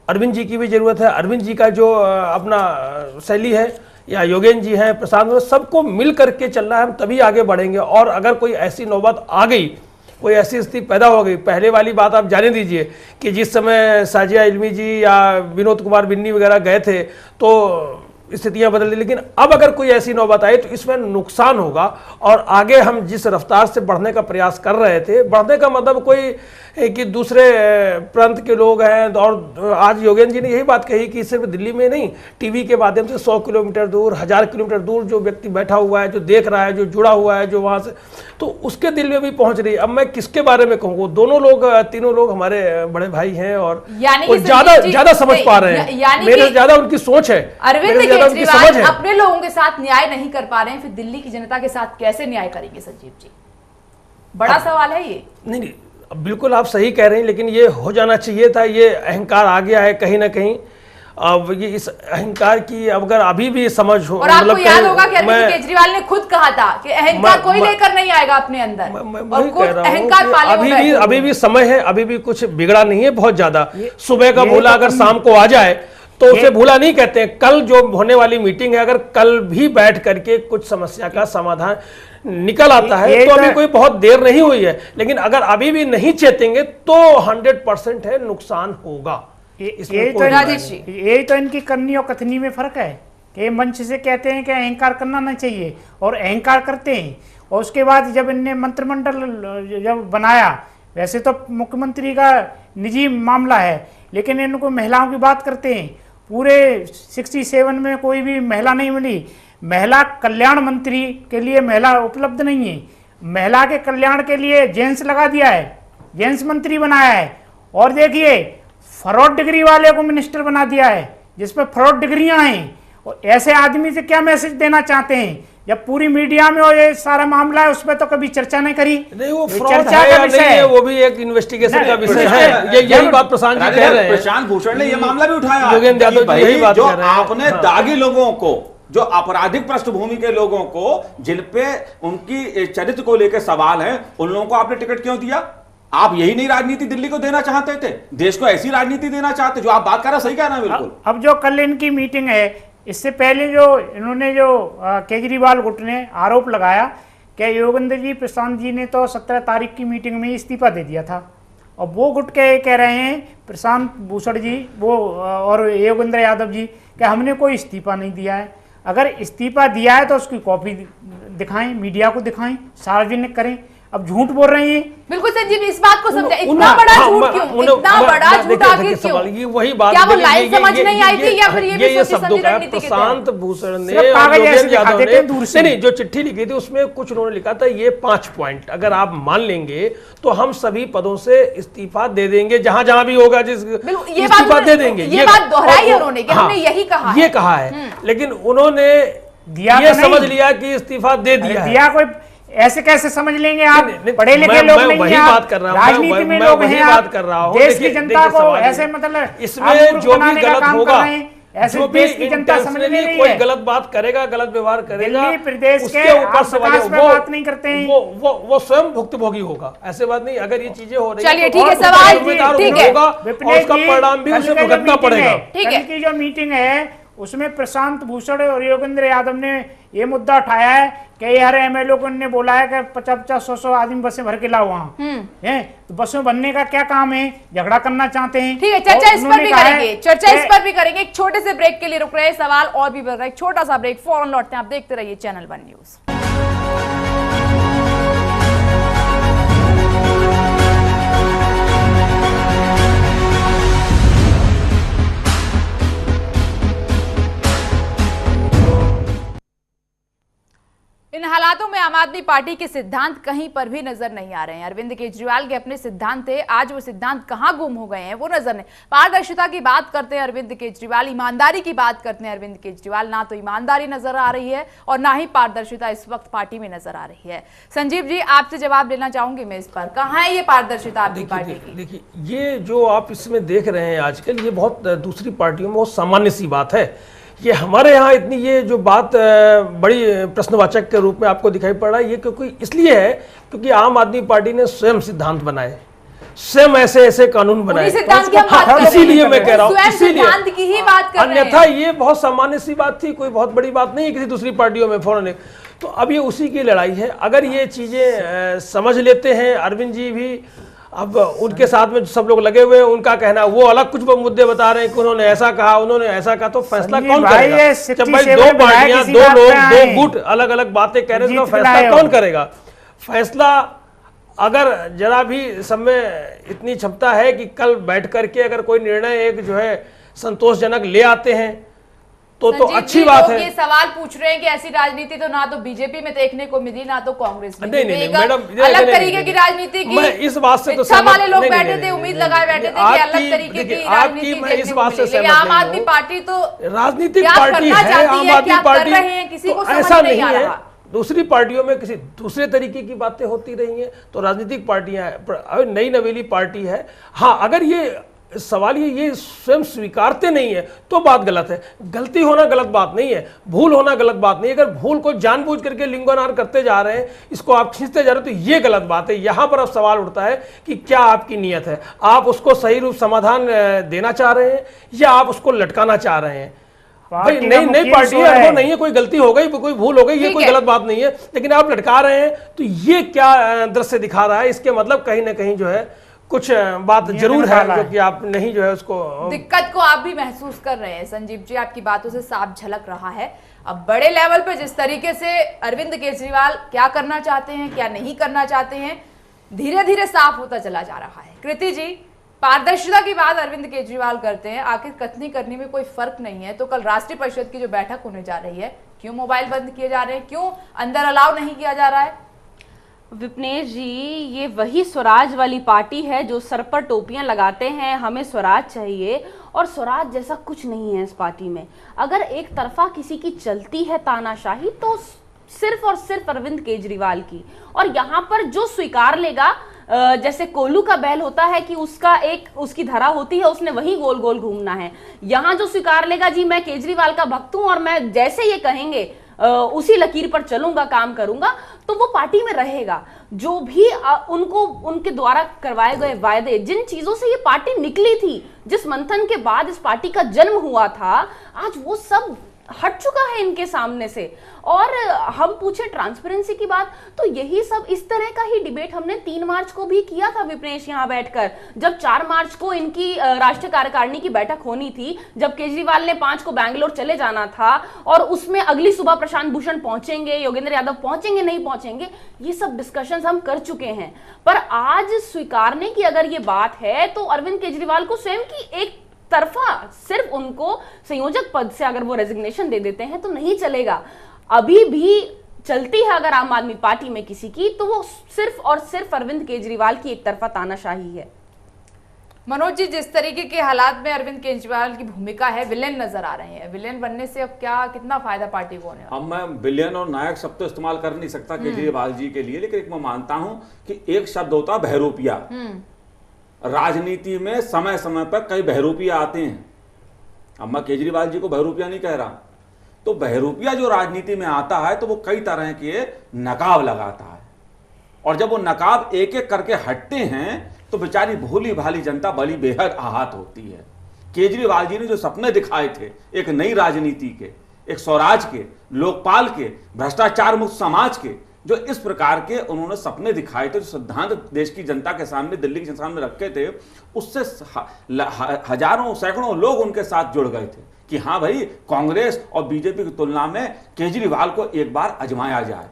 अरविंद जी की भी ज़रूरत है, अरविंद जी का जो अपना शैली है, या योगेंद्र जी हैं, प्रशांत, सबको मिल करके चलना है, हम तभी आगे बढ़ेंगे। और अगर कोई ऐसी नौबत आ गई, कोई ऐसी स्थिति पैदा हो गई, पहले वाली बात आप जाने दीजिए कि जिस समय साजिया इल्मी जी या विनोद कुमार बिन्नी वगैरह गए थे तो स्थितियां बदल दी, लेकिन अब अगर कोई ऐसी नौबत आई तो इसमें नुकसान होगा। और आगे हम जिस रफ्तार से बढ़ने का प्रयास कर रहे थे, बढ़ने का मतलब कोई कि दूसरे प्रांत के लोग हैं, और आज योगेंद्र जी ने यही बात कही कि सिर्फ दिल्ली में नहीं, टीवी के माध्यम से 100 किलोमीटर दूर, 1000 किलोमीटर दूर जो व्यक्ति बैठा हुआ है, जो देख रहा है, जो जुड़ा हुआ है, जो वहाँ से, तो उसके दिल में भी पहुँच रही है। अब मैं किसके बारे में कहूँ, दोनों लोग, तीनों लोग हमारे बड़े भाई हैं और ज्यादा समझ पा रहे हैं, मेरे ज्यादा उनकी सोच है। अरविंद केजरीवाल अपने लोगों के साथ न्याय नहीं कर पा रहे हैं, फिर दिल्ली की जनता के साथ कैसे न्याय करेंगे संजीव जी? बड़ा सवाल है ये। नहीं, बिल्कुल आप सही कह रहे हैं, लेकिन ये हो जाना चाहिए था। ये अहंकार आ गया है कहीं ना कहीं। अब ये इस अहंकार की अगर अभी भी समझ हो, और आपको याद होगा कि अरविंद केजरीवाल ने खुद कहा था कि अहंकार कोई लेकर नहीं आएगा अपने अंदर, और खुद अहंकार पाले अभी भी समय है, अभी भी कुछ बिगड़ा नहीं है बहुत ज्यादा। सुबह का भूला अगर शाम को आ जाए तो उसे भूला नहीं कहते हैं। कल जो होने वाली मीटिंग है, अगर कल भी बैठ करके कुछ समस्या का समाधान निकल आता है तो अभी कोई बहुत देर नहीं हुई है, लेकिन अगर अभी भी नहीं चेतेंगे तो 100% है नुकसान होगा। यही तो इनकी करनी और कथनी में फर्क है कि मंच से कहते हैं कि अहंकार करना नहीं चाहिए और अहंकार करते हैं, और उसके बाद जब इनने मंत्रिमंडल जब बनाया, वैसे तो मुख्यमंत्री का निजी मामला है, लेकिन इनको महिलाओं की बात करते हैं। पूरे 67 में कोई भी महिला नहीं मिली। महिला कल्याण मंत्री के लिए महिला उपलब्ध नहीं है। महिला के कल्याण के लिए जेंट्स लगा दिया है, जेंट्स मंत्री बनाया है। और देखिए फ्रॉड डिग्री वाले को मिनिस्टर बना दिया है, जिसपे फ्रॉड डिग्रियां हैं। और ऐसे आदमी से क्या मैसेज देना चाहते हैं? जब पूरी मीडिया में और ये सारा मामला है, उसमें तो कभी चर्चा नहीं करी। नहीं, वो चर्चा है या नहीं है, वो भी एक इन्वेस्टिगेशन का विषय है। यही बात प्रशांत जी कह रहे हैं। प्रशांत भूषण ने ये मामला भी उठाया, योगेंद्र यादव यही बात जो कह रहे हैं। आपने दागी लोगों को, जो आपराधिक पृष्ठभूमि के लोगों को, जिन पे उनकी चरित्र को लेकर सवाल है, उन लोगों को आपने टिकट क्यों दिया? आप यही नहीं राजनीति दिल्ली को देना चाहते थे? देश को ऐसी राजनीति देना चाहते? जो आप बात कर रहे हैं सही कहना है बिल्कुल। अब जो कल इनकी मीटिंग है, इससे पहले जो इन्होंने जो केजरीवाल गुट ने आरोप लगाया कि योगेंद्र जी, प्रशांत जी ने तो 17 तारीख की मीटिंग में इस्तीफा दे दिया था। और वो गुट के कह रहे हैं, प्रशांत भूषण जी वो और योगेंद्र यादव जी, कि हमने कोई इस्तीफा नहीं दिया है। अगर इस्तीफा दिया है तो उसकी कॉपी दिखाएं, मीडिया को दिखाएं, सार्वजनिक करें। अब झूठ बोल रहे हैं। बिल्कुल संजीव, इस बात को समझे, इतना बड़ा झूठ क्यों? इतना बड़ा झूठ आखिर क्यों? ये वही बात, क्या वो लाइन समझ नहीं आई थी, या फिर ये शब्दों का प्रशांत भूषण ने और योगेंद्र यादव ने नहीं, जो चिट्ठी लिखी थी उसमें कुछ उन्होंने लिखा था, ये 5 पॉइंट अगर आप मान लेंगे तो हम सभी पदों से इस्तीफा दे देंगे, जहां जहां भी होगा, जिस इस्तीफा दे देंगे। ये बात दोहराई है उन्होंने कि हमने यही कहा, ये कहा है। लेकिन उन्होंने दिया ये तो समझ नहीं। लिया कि इस्तीफा दे दिया है। दिया कोई ऐसे कैसे समझ लेंगे आप? नहीं, पढ़े लिखे लोग मैं नहीं वही हैं आप, बात कर रहा हूं, राजनीति में मैं लोग वही हैं बात आप, कर रहा हूं। देश की देखिए, जनता को सवाल ऐसे ये, मतलब इसमें जो भी गलत होगा, ऐसे जो भी देश की जनता समझ में इंटेंशनली नहीं कोई है। गलत बात करेगा, गलत व्यवहार करेगा, दिल्ली प्रदेश के उसके ऊपर आप सवाल विकास में बात नहीं करते हैं। वो स्वयं भुक्तभोगी होगा। ऐसे बात नहीं, अगर ये चीजें हो रही चलिए, तो ठीक है, और सवाल जिम्मेदार ठीक है। होगा और उसका परिणाम भी उसे भुगतना पड़ेगा। ठीक है। कल की जो मीटिंग है उसमें प्रशांत भूषण और योगेंद्र यादव ने ये मुद्दा उठाया है कि हर एमएलए को ने बोला है कि 50-100 आदमी बसें भर के लाओ वहाँ है, तो बसों बनने का क्या काम है? झगड़ा करना चाहते हैं। ठीक है, चर्चा और इस पर उन्होंने भी कहा है करेंगे, चर्चा इस कि- पर भी करेंगे। एक छोटे से ब्रेक के लिए रुक रहे हैं, सवाल और भी बढ़ रहा है। एक छोटा सा ब्रेक, फौरन लौटते हैं। आप देखते रहिए चैनल 1 न्यूज। इन हालातों में आम आदमी पार्टी के सिद्धांत कहीं पर भी नजर नहीं आ रहे हैं। अरविंद केजरीवाल के अपने सिद्धांत थे, आज वो सिद्धांत कहां गुम हो गए हैं वो नजर नहीं। पारदर्शिता की बात करते हैं अरविंद केजरीवाल, ईमानदारी की बात करते हैं अरविंद केजरीवाल, ना तो ईमानदारी नजर आ रही है और ना ही पारदर्शिता इस वक्त पार्टी में नजर आ रही है। संजीव जी, आपसे जवाब लेना चाहूंगी मैं इस पर, कहां है ये पारदर्शिता आपकी पार्टी की? देखिए, ये जो आप इसमें देख रहे हैं आजकल, ये बहुत दूसरी पार्टियों में बहुत सामान्य सी बात है। ये हमारे यहाँ इतनी ये जो बात बड़ी प्रश्नवाचक के रूप में आपको दिखाई पड़ रहा है, ये क्योंकि इसलिए है क्योंकि आम आदमी पार्टी ने स्वयं सिद्धांत बनाए, स्वयं ऐसे ऐसे कानून बनाए। सिद्धांत की हम बात कर रहे हैं, इसीलिए मैं कह रहा हूँ, स्वयं इसीलिए सिद्धांत की ही बात कर रहे हैं। अन्यथा ये बहुत सामान्य सी बात थी, कोई बहुत बड़ी बात नहीं है किसी दूसरी पार्टियों में फौरन। तो अब ये उसी की लड़ाई है। अगर ये चीजें समझ लेते हैं अरविंद जी भी, अब उनके साथ में सब लोग लगे हुए हैं, उनका कहना वो अलग कुछ मुद्दे बता रहे हैं कि उन्होंने ऐसा कहा, उन्होंने ऐसा कहा, तो फैसला कौन करेगा? जब भाई दो पार्टियां, दो लोग, दो गुट अलग अलग बातें कह रहे हैं, तो फैसला कौन करेगा? फैसला अगर जरा भी सब में इतनी क्षमता है कि कल बैठ करके अगर कोई निर्णय एक जो है संतोषजनक ले आते हैं तो अच्छी बात है। ये सवाल पूछ रहे हैं कि ऐसी राजनीति तो ना तो बीजेपी में देखने को मिली, ना तो कांग्रेस में। नहीं मैडम, अलग तरीके की राजनीति की मैं इस बात से तो इच्छा वाले लोग बैठे थे, उम्मीद लगाए बैठे थे कि अलग तरीके की राजनीति मैं इस बात से सहमत आम आदमी पार्टी तो राजनीतिक पार्टी है, आम आदमी पार्टी, किसी को ऐसा नहीं है। दूसरी पार्टियों में किसी दूसरे तरीके की बातें होती रही हैं, तो राजनीतिक पार्टियां नई नवेली पार्टी है। हाँ, अगर ये सवाल ये स्वयं स्वीकारते नहीं है तो बात गलत है। गलती होना गलत बात नहीं है, भूल होना गलत बात नहीं है। अगर भूल को जानबूझ करके लिंगोनार करते जा रहे हैं, इसको आप खींचते जा रहे हैं, तो ये गलत बात है। यहां पर अब सवाल उठता है कि क्या आपकी नीयत है, आप उसको सही रूप समाधान देना चाह रहे हैं या आप उसको लटकाना चाह रहे हैं? भाई नई पार्टी है, वो नहीं है, कोई गलती हो गई, कोई भूल हो गई, ये कोई गलत बात नहीं है, लेकिन आप लटका रहे हैं, तो ये क्या दृश्य दिखा रहा है? इसके मतलब कहीं ना कहीं जो है कुछ बात जरूर है जो कि आप नहीं जो है उसको, दिक्कत को आप भी महसूस कर रहे हैं। संजीव जी, आपकी बातों से साफ झलक रहा है। अब बड़े लेवल पे जिस तरीके से अरविंद केजरीवाल क्या करना चाहते हैं, क्या नहीं करना चाहते हैं, धीरे धीरे साफ होता चला जा रहा है। कृति जी, पारदर्शिता की बात अरविंद केजरीवाल करते हैं, आखिर कथनी करने में कोई फर्क नहीं है, तो कल राष्ट्रीय परिषद की जो बैठक होने जा रही है, क्यों मोबाइल बंद किए जा रहे हैं, क्यों अंदर अलाउ नहीं किया जा रहा है? विपनेश जी, ये वही स्वराज वाली पार्टी है जो सर पर टोपियां लगाते हैं, हमें स्वराज चाहिए, और स्वराज जैसा कुछ नहीं है इस पार्टी में। अगर एक तरफा किसी की चलती है तानाशाही तो सिर्फ और सिर्फ अरविंद केजरीवाल की। और यहाँ पर जो स्वीकार लेगा, जैसे कोल्हू का बैल होता है कि उसका एक उसकी धरा होती है, उसने वही गोल गोल घूमना है। यहाँ जो स्वीकार लेगा जी मैं केजरीवाल का भक्त हूं और मैं जैसे ये कहेंगे उसी लकीर पर चलूंगा, काम करूंगा, तो वो पार्टी में रहेगा। जो भी उनको उनके द्वारा करवाए गए वायदे, जिन चीजों से ये पार्टी निकली थी, जिस मंथन के बाद इस पार्टी का जन्म हुआ था, आज वो सब हट चुका है इनके सामने से। और हम पूछे ट्रांसपेरेंसी की बात, तो यही सब इस तरह का ही डिबेट हमने 3 मार्च को भी किया था विपनेश, यहाँ बैठकर, जब 4 मार्च को इनकी राष्ट्रीय कार्यकारिणी की बैठक होनी थी, जब केजरीवाल ने 5 को बैंगलोर चले जाना था, और उसमें अगली सुबह प्रशांत भूषण पहुंचेंगे, योगेंद्र यादव पहुंचेंगे, नहीं पहुंचेंगे, ये सब डिस्कशंस हम कर चुके हैं। पर आज स्वीकारने की अगर ये बात है, तो अरविंद केजरीवाल को स्वयं की एक तरफा सिर्फ उनको संयोजक पद से अगर वो रेजिग्नेशन दे देते हैं तो नहीं चलेगा। अभी भी चलती है अगर आम आदमी पार्टी में किसी की, तो वो सिर्फ और सिर्फ अरविंद केजरीवाल की एक तरफा तानाशाही है। मनोज जी, जिस तरीके के हालात में अरविंद केजरीवाल की भूमिका है, विलेन नजर आ रहे हैं, विलेन बनने से अब कितना फायदा पार्टी को होने वाला? अब मैं विलेन और नायक शब्द तो इस्तेमाल कर नहीं सकता केजरीवाल जी के लिए, लेकिन एक मैं मानता हूं कि एक शब्द होता है बहरूपिया। राजनीति में समय समय पर कई बहरूपिया आते हैं। अब मैं केजरीवाल जी को बहरूपिया नहीं कह रहा, तो बहरूपिया जो राजनीति में आता है तो वो कई तरह के नकाब लगाता है, और जब वो नकाब एक एक करके हटते हैं तो बेचारी भोली भाली जनता बड़ी बेहद आहत होती है। केजरीवाल जी ने जो सपने दिखाए थे एक नई राजनीति के, एक स्वराज के, लोकपाल के, भ्रष्टाचार मुक्त समाज के, जो इस प्रकार के उन्होंने सपने दिखाए थे, जो सिद्धांत देश की जनता के सामने, दिल्ली के सामने रखे थे, उससे हजारों सैकड़ों लोग उनके साथ जुड़ गए थे कि हाँ भाई, कांग्रेस और बीजेपी की तुलना में केजरीवाल को एक बार आजमाया जाए।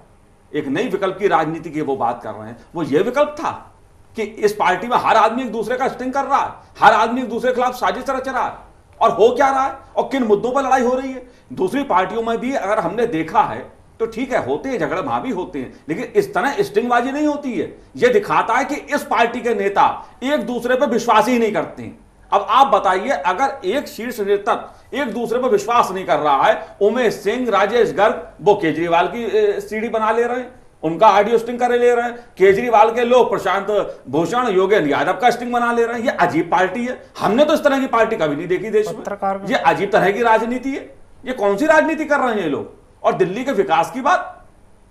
एक नई विकल्प की राजनीति की वो बात कर रहे हैं। वो ये विकल्प था कि इस पार्टी में हर आदमी एक दूसरे का स्टिंग कर रहा है, हर आदमी एक दूसरे के खिलाफ साजिश रच रहा है, और हो क्या रहा है और किन मुद्दों पर लड़ाई हो रही है। दूसरी पार्टियों में भी अगर हमने देखा है तो ठीक है, होते हैं झगड़े, वहां भी होते हैं, लेकिन इस तरह स्टिंगबाजी नहीं होती है। यह दिखाता है कि इस पार्टी के नेता एक दूसरे पर विश्वास ही नहीं करते हैं। अब आप बताइए, अगर एक शीर्ष नेतृत्व एक दूसरे पर विश्वास नहीं कर रहा है, उमेश सिंह, राजेश गर्ग वो केजरीवाल की सीढ़ी बना ले रहे हैं, उनका ऑडियो स्टिंग कर ले रहे हैं, केजरीवाल के लोग प्रशांत भूषण, योगेंद्र यादव का स्टिंग बना ले रहे हैं। ये अजीब पार्टी है, हमने तो इस तरह की पार्टी कभी नहीं देखी देश में। ये अजीब तरह की राजनीति है। ये कौन सी राजनीति कर रहे हैं ये लोग? और दिल्ली के विकास की बात,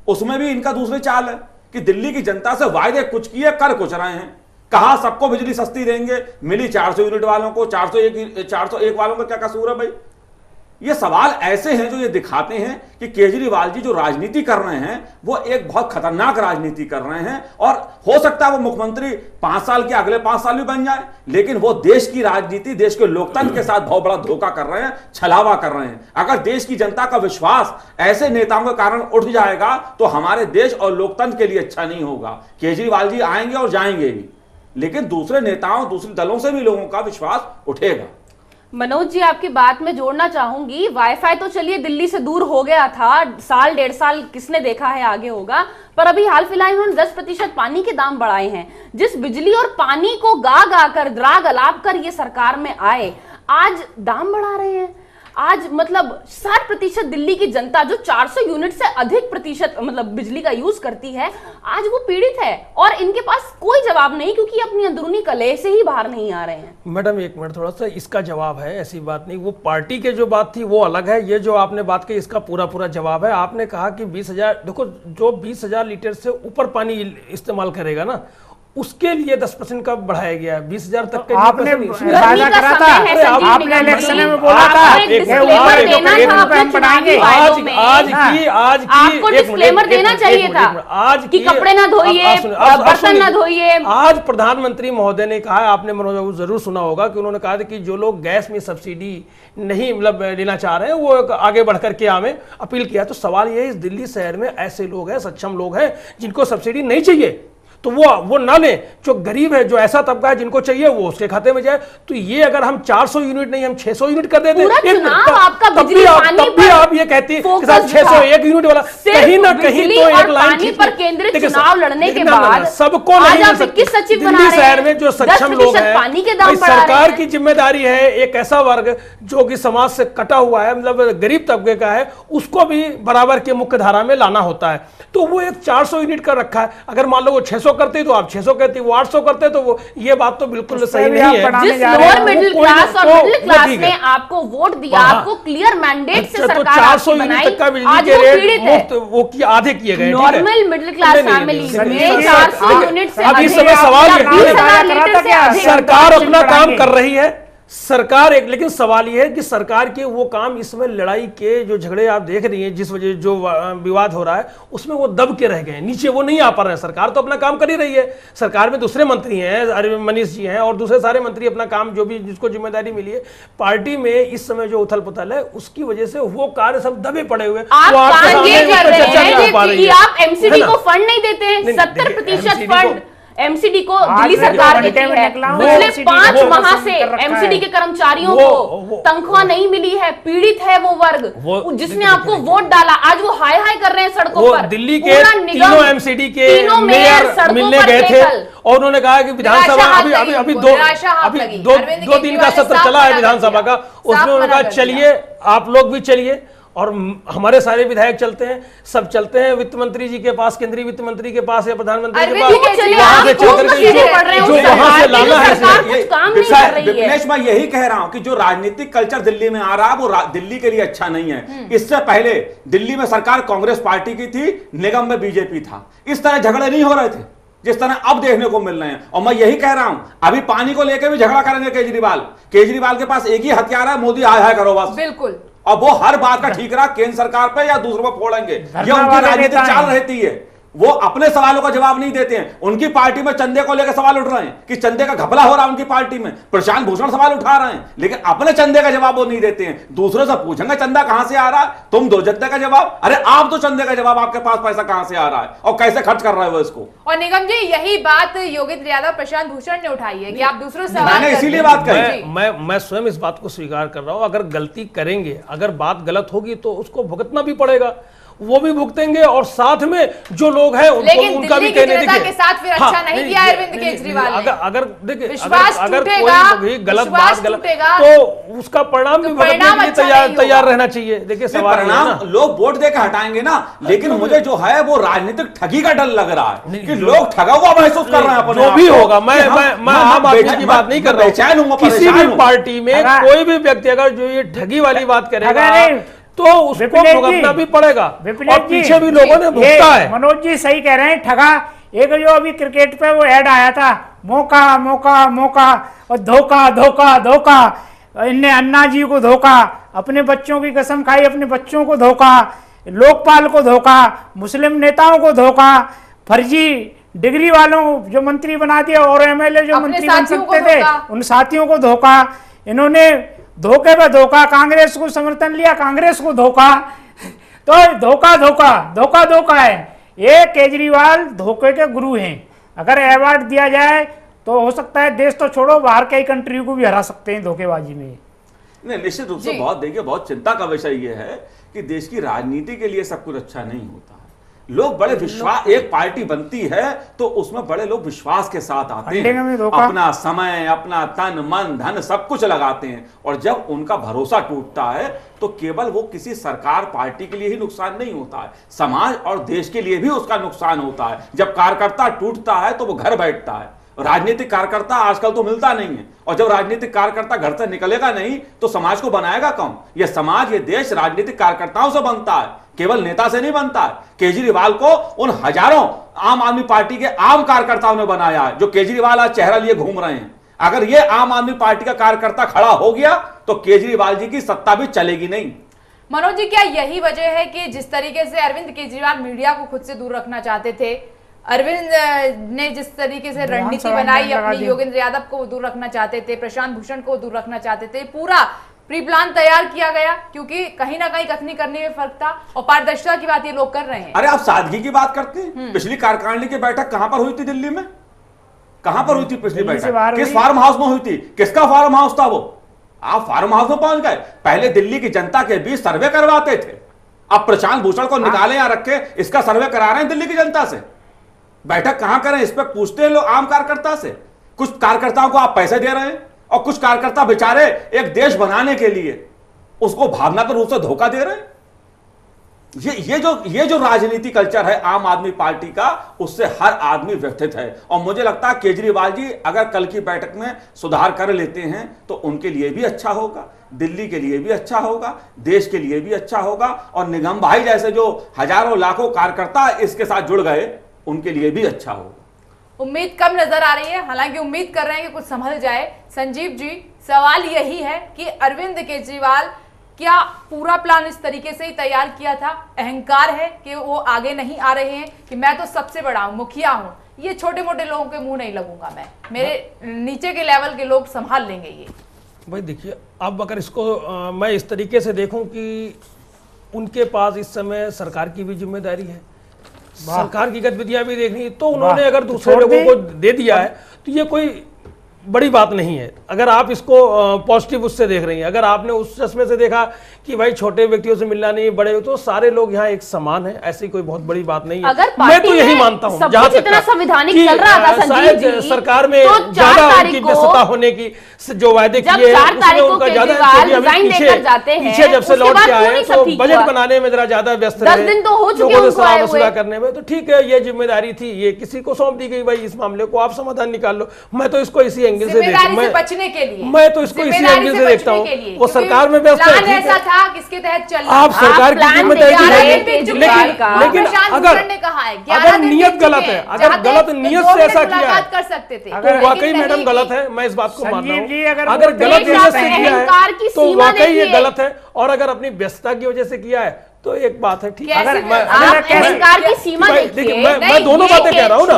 उसमें भी इनका दूसरी चाल है कि दिल्ली की जनता से वायदे कुछ किए, कर कुछ रहे हैं। कहा सबको बिजली सस्ती देंगे, मिली 400 यूनिट वालों को, 401 वालों का क्या कसूर है भाई? ये सवाल ऐसे हैं जो ये दिखाते हैं कि केजरीवाल जी जो राजनीति कर रहे हैं वो एक बहुत खतरनाक राजनीति कर रहे हैं, और हो सकता है वो मुख्यमंत्री 5 साल के अगले 5 साल भी बन जाए, लेकिन वो देश की राजनीति, देश के लोकतंत्र के साथ बहुत बड़ा धोखा कर रहे हैं, छलावा कर रहे हैं। अगर देश की जनता का विश्वास ऐसे नेताओं के कारण उठ जाएगा तो हमारे देश और लोकतंत्र के लिए अच्छा नहीं होगा। केजरीवाल जी आएंगे और जाएंगे भी, लेकिन दूसरे नेताओं, दूसरे दलों से भी लोगों का विश्वास उठेगा। मनोज जी, आपकी बात में जोड़ना चाहूंगी, वाईफाई तो चलिए दिल्ली से दूर हो गया था, साल 1.5 साल किसने देखा है आगे होगा, पर अभी हाल फिलहाल उन्होंने 10% पानी के दाम बढ़ाए हैं। जिस बिजली और पानी को गा गा कर, द्राग अलाप कर ये सरकार में आए, आज दाम बढ़ा रहे हैं। आज मतलब 60% दिल्ली की जनता जो 400 यूनिट से अधिक प्रतिशत मतलब बिजली का यूज करती है, आज वो पीड़ित है, और इनके पास कोई जवाब नहीं, क्योंकि अपनी अंदरूनी कलह से ही बाहर नहीं आ रहे हैं। मैडम एक मिनट, थोड़ा सा इसका जवाब है, ऐसी बात नहीं। वो पार्टी के जो बात थी वो अलग है, ये जो आपने बात की इसका पूरा जवाब है। आपने कहा कि 20,000, देखो जो 20,000 लीटर से ऊपर पानी इस्तेमाल करेगा ना, उसके लिए 10% का बढ़ाया गया है। 20,000 तक के आपने वादा करा था, आपने इलेक्शन में बोला था हम बढ़ाएंगे। आज आपको डिस्क्लेमर देना चाहिए था आज कि कपड़े ना धोइए, बर्तन ना धोइए। आज प्रधानमंत्री महोदय ने कहा, आपने मनोज बाबू जरूर सुना होगा कि उन्होंने कहा था कि जो लोग गैस में सब्सिडी नहीं मतलब लेना चाह रहे हैं वो आगे बढ़ करके हमें अपील किया। तो सवाल ये है, इस दिल्ली शहर में ऐसे लोग हैं, सक्षम लोग हैं जिनको सब्सिडी नहीं चाहिए, तो वो ना ले। जो गरीब है, जो ऐसा तबका है जिनको चाहिए, वो उसके खाते में जाए। तो ये अगर हम 400 यूनिट नहीं, हम 600 यूनिट कर देते, तब भी आप ये कहती है कि साहब 601 यूनिट वाला, कहीं ना कहीं तो एक लाइन पर केंद्रित चुनाव लड़ने के बाद सबको नहीं मिल सकती। दिल्ली शहर में जो सक्षम लोग हैं, सरकार की जिम्मेदारी है एक ऐसा वर्ग जो कि समाज से कटा हुआ है, मतलब गरीब तबके का है, उसको भी बराबर के मुख्य धारा में लाना होता है। तो वो एक 400 यूनिट का रखा है। अगर मान लो वो 600 करते तो आप 600 कहते, वो 800 करते, तो वो ये बात तो बिल्कुल सही नहीं है। जिस लोअर मिडिल क्लास और मिडिल क्लास ने आपको वोट दिया, आपको क्लियर मैंडेट से सरकार 400 यूनिट तक का बिजली के रेट मुफ्त वो की आधे किए गए। नॉर्मल मिडिल क्लास फैमिली में 400 यूनिट से अब इस समय सवाल सरकार अपना काम कर रही है, सरकार एक, लेकिन सवाल यह है कि सरकार के वो काम, इसमें लड़ाई के जो झगड़े आप देख रही हैं, जिस वजह जो विवाद हो रहा है, उसमें वो दब के रह गए, नीचे वो नहीं आ पा रहे हैं। सरकार तो अपना काम कर ही रही है, सरकार में दूसरे मंत्री हैं, मनीष जी हैं और दूसरे सारे मंत्री अपना काम जो भी जिसको जिम्मेदारी मिली है, पार्टी में इस समय जो उथल पुथल है उसकी वजह से वो कार्य सब दबे पड़े हुए। आप एमसीडी को फंड नहीं देते हैं, 70% फंड एमसीडी को आज दिल्ली मैं सरकार 2 देती घंटे में है। निकला हूं, पिछले MCD 5 को माह वसूल से कर रखा एमसीडी है। के कर्मचारियों वो- को तनख्वाह नहीं मिली है, पीड़ित है वो वर्ग जिसने देखिए, आपको वोट डाला। आज वो हाय हाय कर रहे हैं सड़कों वो पर। दिल्ली के पूरा निगम, तीनों एमसीडी के तीनों मेयर सड़कों मिलने पर गए थे थे कल। और उन्होंने कहा कि विधानसभा निराशा हाथ अभी लगी अभी उनको, दो निराशा हाथ अभी लगी। दो अरविंद दो दिन का केजरीवाल ने सत्र साफ चला है मना कर विधानसभा दिया। का, उसमें साफ उन्होंने मना कहा कर दिया। चलिए आप लोग भी चलिए और हमारे सारे विधायक चलते हैं, सब चलते हैं वित्त मंत्री जी के पास, केंद्रीय वित्त मंत्री के पास या प्रधानमंत्री के अरविंद पास, केजरीवाल वहां से आप चल खूब करके मशीनें पढ़ रहे हैं, जो उस वहां से सरकार लाना की है सरकार कुछ काम नहीं कर रही है। विपनेश, मैं यही कह रहा हूं कि जो राजनीतिक कल्चर दिल्ली में आ रहा है वो दिल्ली के लिए अच्छा नहीं है। इससे पहले दिल्ली में सरकार कांग्रेस पार्टी की थी, निगम में बीजेपी था, इस तरह झगड़े नहीं हो रहे थे जिस तरह अब देखने को मिल रहे हैं। और मैं यही कह रहा हूं, अभी पानी को लेकर भी झगड़ा करेंगे केजरीवाल के पास एक ही हथियार है, मोदी हाय हाय करो बस। बिल्कुल। और वो हर बात का ठीकरा केंद्र सरकार पे या दूसरों पर फोड़ेंगे, ये उनकी वाले राजनीतिक नेता चाल हैं। रहती है। वो अपने सवालों का जवाब नहीं देते हैं। उनकी पार्टी में चंदे को लेकर सवाल उठ रहे हैं कि चंदे का घपला हो रहा है उनकी पार्टी में, प्रशांत भूषण सवाल उठा रहे हैं, लेकिन अपने चंदे का जवाब वो नहीं देते हैं। दूसरों से पूछेंगे चंदा कहां से आ रहा है, तुम दो चंदे का जवाब, अरे आप तो चंदे का जवाब, आपके पास पैसा कहां से आ रहा है और कैसे खर्च कर रहे हो इसको। और निगम जी यही बात योगेंद्र यादव, प्रशांत भूषण ने उठाई है कि आप दूसरों से सवाल मैंने करते इसीलिए हैं। बात कही। जी। मैं स्वयं इस बात को स्वीकार कर रहा हूं, अगर गलती करेंगे, अगर बात गलत होगी तो उसको भुगतना भी पड़ेगा, वो भी भुगतेंगे और साथ में जो लोग हैं लेकिन उनका भी दिल्ली की कहने जनता देखिए। के साथ फिर अच्छा नहीं किया अरविंद केजरीवाल ने। अगर देखिए विश्वास अगर टूटेगा, कोई भी गलत विश्वास बात गलत टूटेगा, तो उसका परिणाम तो भी भुगतने परिणाम के लिए अच्छा तैयार नहीं तैयार होगा। रहना चाहिए। देखिए नहीं, सवाल ये है परिणाम ना, लोग वोट देकर हटाएंगे ना, लेकिन मुझे जो है वो राजनीतिक ठगी का डर लग रहा है नहीं, कि जो- लोग ठगा हुआ महसूस कर रहे हैं अपने जो आप भी को होगा, मैं कि मैं आम आदमी की बात नहीं कर रहा बेचैन हूं, हूं। किसी परेशान भी हूं। पार्टी में अगर- कोई भी व्यक्ति अगर जो ये ठगी वाली बात करेगा अगर नहीं, तो उसको विपिन जी, भुगतना भी पड़ेगा विपिन और जी, पीछे भी लोगों ने भुगता ये है। मनोज जी सही कह रहे हैं, ठगा। एक जो अभी क्रिकेट पे वो ऐड आया था, मौका मौका मौका और धोखा धोखा धोखा, इनने अन्ना जी को धोखा, अपने बच्चों की कसम खाई, अपने बच्चों को धोखा, लोकपाल को धोखा, मुस्लिम नेताओं को धोखा, फर्जी डिग्री वालों जो मंत्री बना दिया और एमएलए जो अपने मंत्री बन साथियों को सकते थे धोखा। उन साथियों को धोखा। इन्होंने धोखे पे धोखा, कांग्रेस को समर्थन लिया, कांग्रेस को धोखा। तो धोखा धोखा धोखा धोखा है। ये केजरीवाल धोखे के गुरु हैं। अगर अवार्ड दिया जाए तो हो सकता है देश तो छोड़ो, बाहर कई कंट्री को भी हरा सकते हैं धोखेबाजी में। नहीं, निश्चित रूप से जी। बहुत देखिए, बहुत चिंता का विषय ये है कि देश की राजनीति के लिए सब कुछ अच्छा नहीं होता है। लोग बड़े विश्वास, एक पार्टी बनती है तो उसमें बड़े लोग विश्वास के साथ आते अंडे में हैं, धोखा। अपना समय, अपना तन मन धन सब कुछ लगाते हैं, और जब उनका भरोसा टूटता है तो केवल वो किसी सरकार पार्टी के लिए ही नुकसान नहीं होता है, समाज और देश के लिए भी उसका नुकसान होता है। जब कार्यकर्ता टूटता है तो वो घर बैठता है। राजनीतिक कार्यकर्ता आजकल तो मिलता नहीं है, और जब राजनीतिक कार्यकर्ता घर से निकलेगा नहीं तो समाज को बनाएगा कौन? ये समाज, ये देश राजनीतिक कार्यकर्ताओं से बनता है, केवल नेता से नहीं बनता है। केजरीवाल को उन हजारों आम आदमी पार्टी के आम कार्यकर्ताओं ने बनाया है, जो केजरीवाल आज चेहरा लिए घूम रहे हैं। अगर ये आम आदमी पार्टी का कार्यकर्ता खड़ा हो गया तो केजरीवाल जी की सत्ता भी चलेगी नहीं। मनोज जी, क्या यही वजह है कि जिस तरीके से अरविंद केजरीवाल मीडिया को खुद से दूर रखना चाहते थे, अरविंद ने जिस तरीके से रणनीति विधानसभा बनाई में लगा अपनी, दी। योगेंद्र यादव को दूर रखना चाहते थे, प्रशांत भूषण को दूर रखना चाहते थे, पूरा प्री प्लान तैयार किया गया, क्योंकि कहीं ना कहीं कथनी करने में फर्क था और पारदर्शिता की बात ये लोग कर रहे हैं। अरे आप सादगी की बात करते हैं, पिछली कार्यकारिणी की बैठक कहां पर हुई थी दिल्ली में? कहां पर हुई थी पिछली दिल्ली से बैठक? बाहर किस हुई। फार्म हाउस में हुई थी? किसका फार्म हाउस था वो? आप फार्म हाउस में पहुंच गए। पहले दिल्ली की जनता के बीच सर्वे करवाते थे, अब प्रशांत भूषण को निकाले या रखे, इसका सर्वे करा रहे हैं दिल्ली की जनता से। बैठक कहां करें इस पर पूछते हैं लोग आम कार्यकर्ता से। कुछ कार्यकर्ताओं को आप पैसे दे रहे हैं और कुछ कार्यकर्ता बेचारे एक देश बनाने के लिए उसको भावनात्मक रूप से धोखा दे रहे हैं। ये जो राजनीति कल्चर है आम आदमी पार्टी का, उससे हर आदमी व्यथित है। और मुझे लगता है केजरीवाल जी अगर कल की बैठक में सुधार कर लेते हैं तो उनके लिए भी अच्छा होगा, दिल्ली के लिए भी अच्छा होगा, देश के लिए भी अच्छा होगा, और निगम भाई जैसे जो हजारों लाखों कार्यकर्ता इसके साथ जुड़ गए उनके लिए भी अच्छा होगा। उम्मीद कम नजर आ रही है, हालांकि उम्मीद कर रहे हैं कि कुछ संभल जाए। संजीव जी, सवाल यही है कि अरविंद केजरीवाल क्या पूरा प्लान इस तरीके से ही तैयार किया था? अहंकार है कि वो आगे नहीं आ रहे हैं कि मैं तो सबसे बड़ा हूं, मुखिया हूं, ये छोटे मोटे लोगों के मुंह नहीं लगूंगा मैं, मेरे नीचे के लेवल के लोग संभाल लेंगे ये। भाई देखिए, अब अगर इसको मैं इस तरीके से देखूं कि उनके पास इस समय सरकार की भी जिम्मेदारी है, सरकार की गतिविधियां भी देखनी, तो उन्होंने अगर दूसरे लोगों को दे दिया है तो ये कोई बड़ी बात नहीं है। अगर आप इसको पॉजिटिव उससे देख रही हैं, अगर आपने उस चश्मे से देखा कि भाई छोटे व्यक्तियों से मिलना नहीं, बड़े, तो सारे लोग यहाँ एक समान है, ऐसी कोई बहुत बड़ी बात नहीं है। मैं तो यही मानता हूँ जहां तक संवैधानिक चल रहा था शायद सरकार में ज्यादा उनकी व्यस्तता होने की जो वायदे किए उसमें उनका ज्यादा, पीछे जब से लौट के आए तो बजट बनाने में जरा ज्यादा व्यस्त रहे, लोगों से सलाह मशवरा करने में, तो ठीक है ये जिम्मेदारी थी, ये किसी को सौंप दी गई, भाई इस मामले को आप समाधान निकाल लो। मैं तो इसको इसी एंगल से देखता हूं, बचने के लिए मैं तो इसको इसी एंगल से देखता हूं। वो सरकार में व्यस्त है, ऐसा था किसके तहत चल आप सरकार की जिम्मेदारी, लेकिन अगर नियत गलत है, अगर गलत नियत से ऐसा किया है कर सकते थे, तो वाकई मैडम गलत है, मैं इस बात को मान रहा हूँ। अगर गलत नियत से किया है तो वाकई ये गलत है, और अगर अपनी व्यस्तता की वजह से किया है तो एक बात है, ठीक है। अगर सरकार की सीमा देखिए, मैं दोनों बातें कह रहा हूँ ना,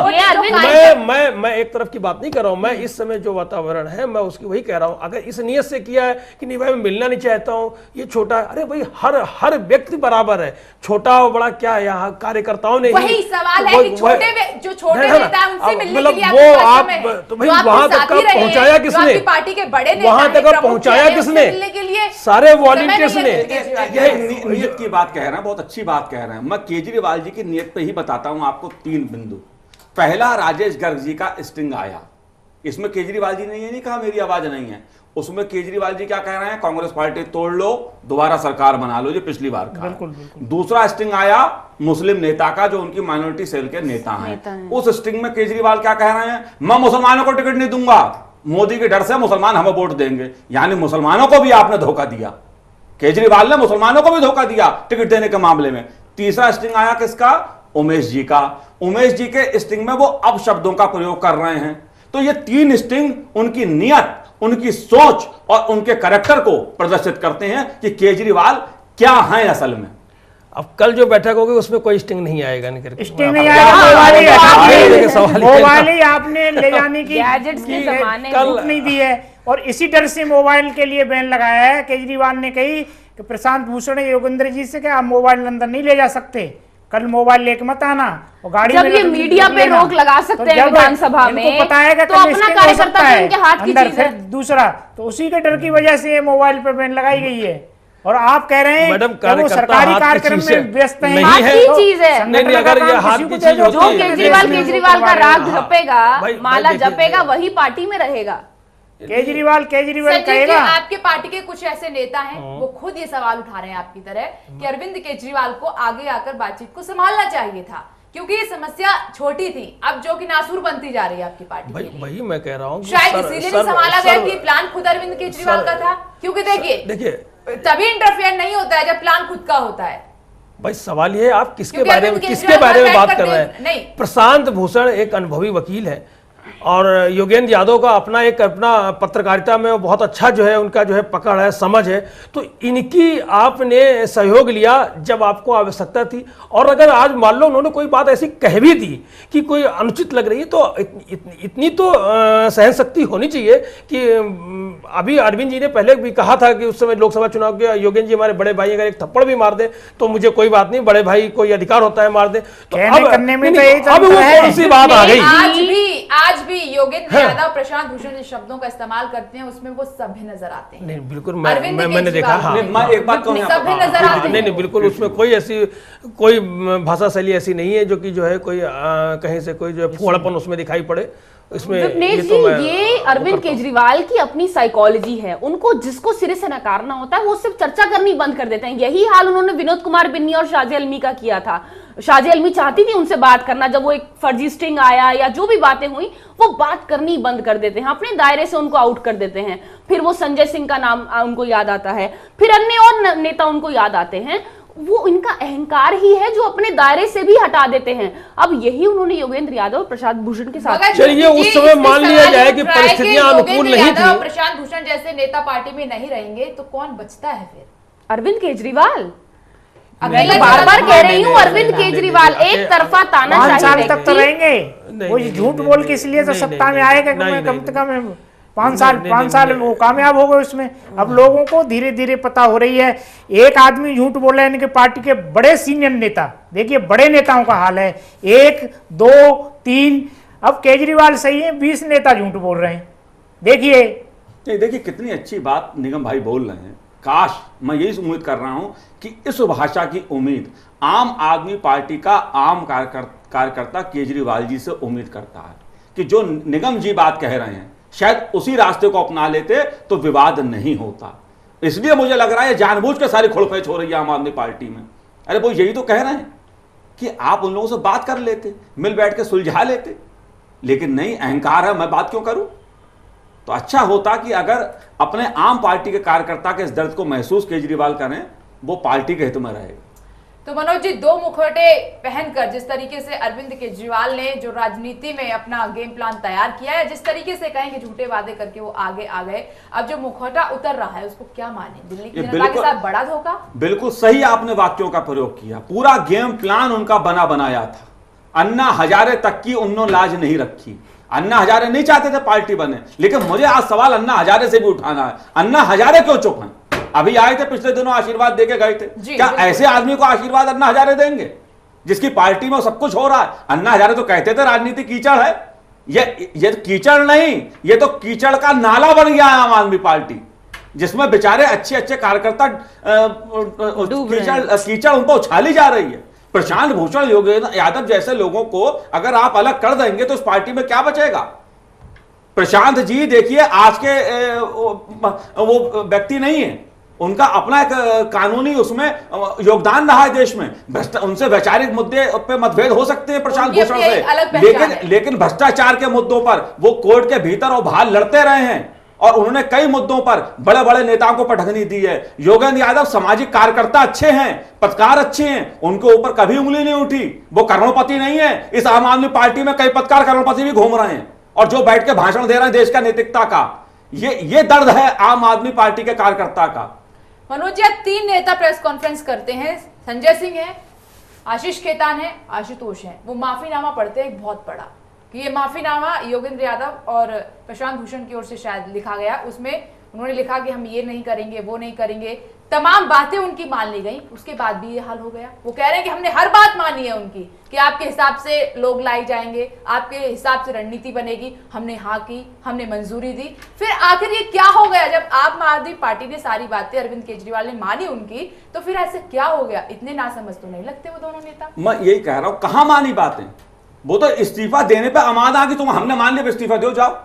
मैं एक तरफ की बात नहीं कर रहा हूँ, मैं इस समय जो वातावरण है मैं उसकी वही कह रहा हूँ। अगर इस नियत से किया है कि नहीं भाई मैं मिलना नहीं चाहता हूँ, ये छोटा, अरे भाई हर व्यक्ति बराबर है, छोटा और बड़ा क्या है, यहाँ कार्यकर्ताओं ने वही सवाल है कि जो छोटे नेता हैं उनसे मिलने के लिए वो आप तो भाई वहां तक पहुंचाया किसने, पार्टी के बड़े नेता वहां तक पहुंचाया किसने, सारे वॉलंटियर्स ने। नियत की बात कह रहे हैं, बहुत अच्छी बात कह रहे हैं। मैं केजरीवाल जी की नियत पे ही बताता हूं आपको 3 बिंदु। पहला, राजेश गर्ग जी का स्टिंग आया, इसमें केजरीवाल जी ने ये नहीं कहा मेरी आवाज नहीं है, उसमें केजरीवाल जी क्या कह रहे हैं, कांग्रेस पार्टी तोड़ लो, दोबारा सरकार बना लो, जो पिछली बार का। दूसरा स्टिंग आया मुस्लिम नेता का, जो उनकी माइनॉरिटी सेल के नेता हैं। उस स्टिंग में केजरीवाल क्या कह रहे हैं, मैं मुसलमानों को टिकट नहीं दूंगा, मोदी के डर से मुसलमान हमें वोट देंगे। यानी मुसलमानों को भी आपने धोखा दिया, केजरीवाल ने मुसलमानों को भी धोखा दिया टिकट देने के मामले में। तीसरा स्टिंग आया किसका, उमेश जी का। उमेश जी के स्टिंग में वो अब शब्दों का प्रयोग कर रहे हैं। तो ये 3 स्टिंग उनकी नियत, उनकी सोच और उनके कैरेक्टर को प्रदर्शित करते हैं कि केजरीवाल क्या है असल में। अब कल जो बैठक होगी उसमें कोई स्टिंग नहीं आएगा, स्टिंग नहीं आएगा, मोबाइल ही आपने ले जाने की छूट नहीं दी है, और इसी डर से मोबाइल के लिए बैन लगाया है। केजरीवाल ने कही कि प्रशांत भूषण योगेंद्र जी से कि आप मोबाइल अंदर नहीं ले जा सकते, कल मोबाइल लेके मत आना, और गाड़ी जब ये मीडिया पे रोक लगा सकते हैं विधानसभा में, पता है तो अपना कार्यकर्ता उनके हाथ की चीज है। दूसरा तो उसी के डर की वजह से मोबाइल पे बैन लगाई गई है, और आप कह रहे हैं मैडम वो सरकारी कार्यक्रम में व्यस्त नहीं है, चीज है। नहीं, अगर ये हाथ की चीज होती है, जो केजरीवाल का राग जपेगा, माला जपेगा, वही पार्टी में रहेगा। केजरीवाल कहेगा। आपके पार्टी के कुछ ऐसे नेता हैं, वो खुद ये सवाल उठा रहे हैं आपकी तरह कि अरविंद केजरीवाल को आगे आकर बातचीत को संभालना चाहिए था, क्योंकि ये समस्या छोटी थी, अब जो कि नासूर बनती जा रही है आपकी पार्टी के लिए। वही मैं कह रहा हूँ, शायद इसीलिए नहीं संभाला गया कि प्लान खुद अरविंद केजरीवाल का था, क्योंकि देखिए तभी इंटरफेयर नहीं होता है जब प्लान खुद का होता है। भाई सवाल ये है आप किसके बारे में बात कर रहे हैं। प्रशांत भूषण एक अनुभवी वकील है, और योगेंद्र यादव का अपना पत्रकारिता में बहुत अच्छा जो है उनका जो है पकड़ है, समझ है। तो इनकी आपने सहयोग लिया जब आपको आवश्यकता थी, और अगर आज मान लो उन्होंने कोई बात ऐसी कह भी दी कि कोई अनुचित लग रही है, तो इतनी तो सहन शक्ति होनी चाहिए कि अभी अरविंद जी ने पहले भी कहा था कि उस समय लोकसभा चुनाव के योगेंद्र जी हमारे बड़े भाई अगर एक थप्पड़ भी मार दे तो मुझे कोई बात नहीं, बड़े भाई को ये अधिकार होता है मार दे। तो अब वो कौन सी बात आ गई। आज भी योगेंद्र यादव प्रशांत भूषण जिस शब्दों का इस्तेमाल करते हैं उसमें वो सभ्य नजर आते हैं। नहीं बिल्कुल, मैंने देखा, हाँ एक बात कहूं, सभ्य नजर आते हैं। नहीं बिल्कुल, उसमें कोई ऐसी कोई भाषा शैली ऐसी नहीं है जो कि जो है कोई कहीं से कोई जो है फूहड़पन उसमें दिखाई पड़े। इसमें ये अरविंद केजरीवाल की अपनी साइकोलॉजी है, उनको जिसको सिरे से नकारना होता है वो सिर्फ चर्चा करनी बंद कर देते हैं। यही हाल उन्होंने विनोद कुमार बिन्नी और शाजिया अलमी का किया था। शाजिया अलमी चाहती थी उनसे बात करना, जब वो एक फर्जी स्टिंग आया या जो भी बातें हुई वो बात करनी बंद कर देते हैं, अपने दायरे से उनको आउट कर देते हैं। फिर वो संजय सिंह का नाम उनको याद आता है, फिर अन्य और नेता उनको याद आते हैं। वो इनका अहंकार ही है जो अपने दायरे से भी हटा देते हैं। अब यही उन्होंने योगेंद्र यादव और प्रशांत भूषण के साथ। चलिए उस समय मान लिया जाए कि परिस्थितियां अनुकूल नहीं थी, प्रशांत भूषण जैसे नेता पार्टी में नहीं रहेंगे तो कौन बचता है फिर? अरविंद केजरीवाल। मैं बार बार कह रही हूँ, अरविंद केजरीवाल एक तरफा तानाशाही तक तो रहेंगे, वो झूठ बोल के इसलिए तो सत्ता में आएगा कम से कम। पाँच साल वो कामयाब हो गए उसमें। अब लोगों को धीरे धीरे पता हो रही है। एक आदमी झूठ बोल रहा है, इनके पार्टी के बड़े सीनियर नेता, देखिए बड़े नेताओं का हाल है, 1 2 3, अब केजरीवाल सही है, 20 नेता झूठ बोल रहे हैं। देखिए कितनी अच्छी बात निगम भाई बोल रहे हैं। काश, मैं यही उम्मीद कर रहा हूं कि इस भाषा की उम्मीद आम आदमी पार्टी का आम कार्यकर्ता केजरीवाल जी से उम्मीद करता है कि जो निगम जी बात कह रहे हैं शायद उसी रास्ते को अपना लेते तो विवाद नहीं होता। इसलिए मुझे लग रहा है जानबूझ के सारी खुड़पेच हो रही है आम आदमी पार्टी में। अरे वो यही तो कह रहे हैं कि आप उन लोगों से बात कर लेते, मिल बैठ के सुलझा लेते, लेकिन नहीं, अहंकार है, मैं बात क्यों करूं। तो अच्छा होता कि अगर अपने आम पार्टी के कार्यकर्ता के इस दर्द को महसूस केजरीवाल करें, वो पार्टी के हित में रहेगा। तो मनोज जी, 2 मुखौटे पहनकर जिस तरीके से अरविंद केजरीवाल ने जो राजनीति में अपना गेम प्लान तैयार किया है, जिस तरीके से कहें कि झूठे वादे करके वो आगे आ गए, अब जो मुखौटा उतर रहा है उसको क्या माने? दिल्ली की जनता के साथ बड़ा धोखा। बिल्कुल सही आपने वाक्यों का प्रयोग किया। पूरा गेम प्लान उनका बना बनाया था। अन्ना हजारे तक की उन्होंने लाज नहीं रखी। अन्ना हजारे नहीं चाहते थे पार्टी बने, लेकिन मुझे आज सवाल अन्ना हजारे से भी उठाना है, अन्ना हजारे क्यों चुप हैं? अभी आए थे, पिछले दिनों आशीर्वाद देके गए थे। क्या ऐसे आदमी को आशीर्वाद अन्ना हजारे देंगे जिसकी पार्टी में सब कुछ हो रहा है? अन्ना हजारे तो कहते थे राजनीति कीचड़ है। ये कीचड़ नहीं, ये तो कीचड़ का नाला बन गया है आम आदमी पार्टी, जिसमें बेचारे अच्छे अच्छे कार्यकर्ता कीचड़ उन पर उछाली जा रही है। प्रशांत भूषण, योगेंद्र यादव जैसे लोगों को अगर आप अलग कर देंगे तो उस पार्टी में क्या बचेगा? प्रशांत जी देखिए, आज के वो व्यक्ति नहीं है, उनका अपना एक कानूनी उसमें योगदान रहा है देश में। उनसे वैचारिक मुद्दे पे मतभेद हो सकते हैं प्रशांत भूषण से, लेकिन भ्रष्टाचार के मुद्दों पर वो कोर्ट के भीतर और बाहर लड़ते रहे हैं और उन्होंने कई मुद्दों पर बड़े बड़े नेताओं को पटखनी दी है। योगेंद्र यादव सामाजिक कार्यकर्ता अच्छे हैं, पत्रकार अच्छे हैं, उनके ऊपर कभी उंगली नहीं उठी। वो करोड़पति नहीं है। इस आम आदमी पार्टी में कई पत्रकार करोड़पति भी घूम रहे हैं और जो बैठ के भाषण दे रहे हैं देश का नैतिकता का। ये दर्द है आम आदमी पार्टी के कार्यकर्ता का। मनोज जी, 3 नेता प्रेस कॉन्फ्रेंस करते हैं। संजय सिंह है, आशीष खेतान है, आशुतोष है। वो माफीनामा पढ़ते हैं, एक बहुत बड़ा कि ये माफीनामा योगेंद्र यादव और प्रशांत भूषण की ओर से शायद लिखा गया। उसमें उन्होंने लिखा कि हम ये नहीं करेंगे, वो नहीं करेंगे, तमाम बातें उनकी मान ली गई। उसके बाद भी ये हाल हो गया। वो कह रहे हैं कि हमने हर बात मानी है उनकी कि आपके हिसाब से लोग लाई जाएंगे, आपके हिसाब से रणनीति बनेगी। हमने हाँ की, हमने मंजूरी दी। फिर आखिर ये क्या हो गया? जब आम आदमी पार्टी ने सारी बातें अरविंद केजरीवाल ने मानी उनकी, तो फिर ऐसे क्या हो गया? इतने नासमझ तो नहीं लगते वो दोनों नेता। मैं यही कह रहा हूं, कहां मानी बातें? वो तो इस्तीफा देने पे आमाद आ कि तुम हमने मान लिया, इस्तीफा दो जाओ।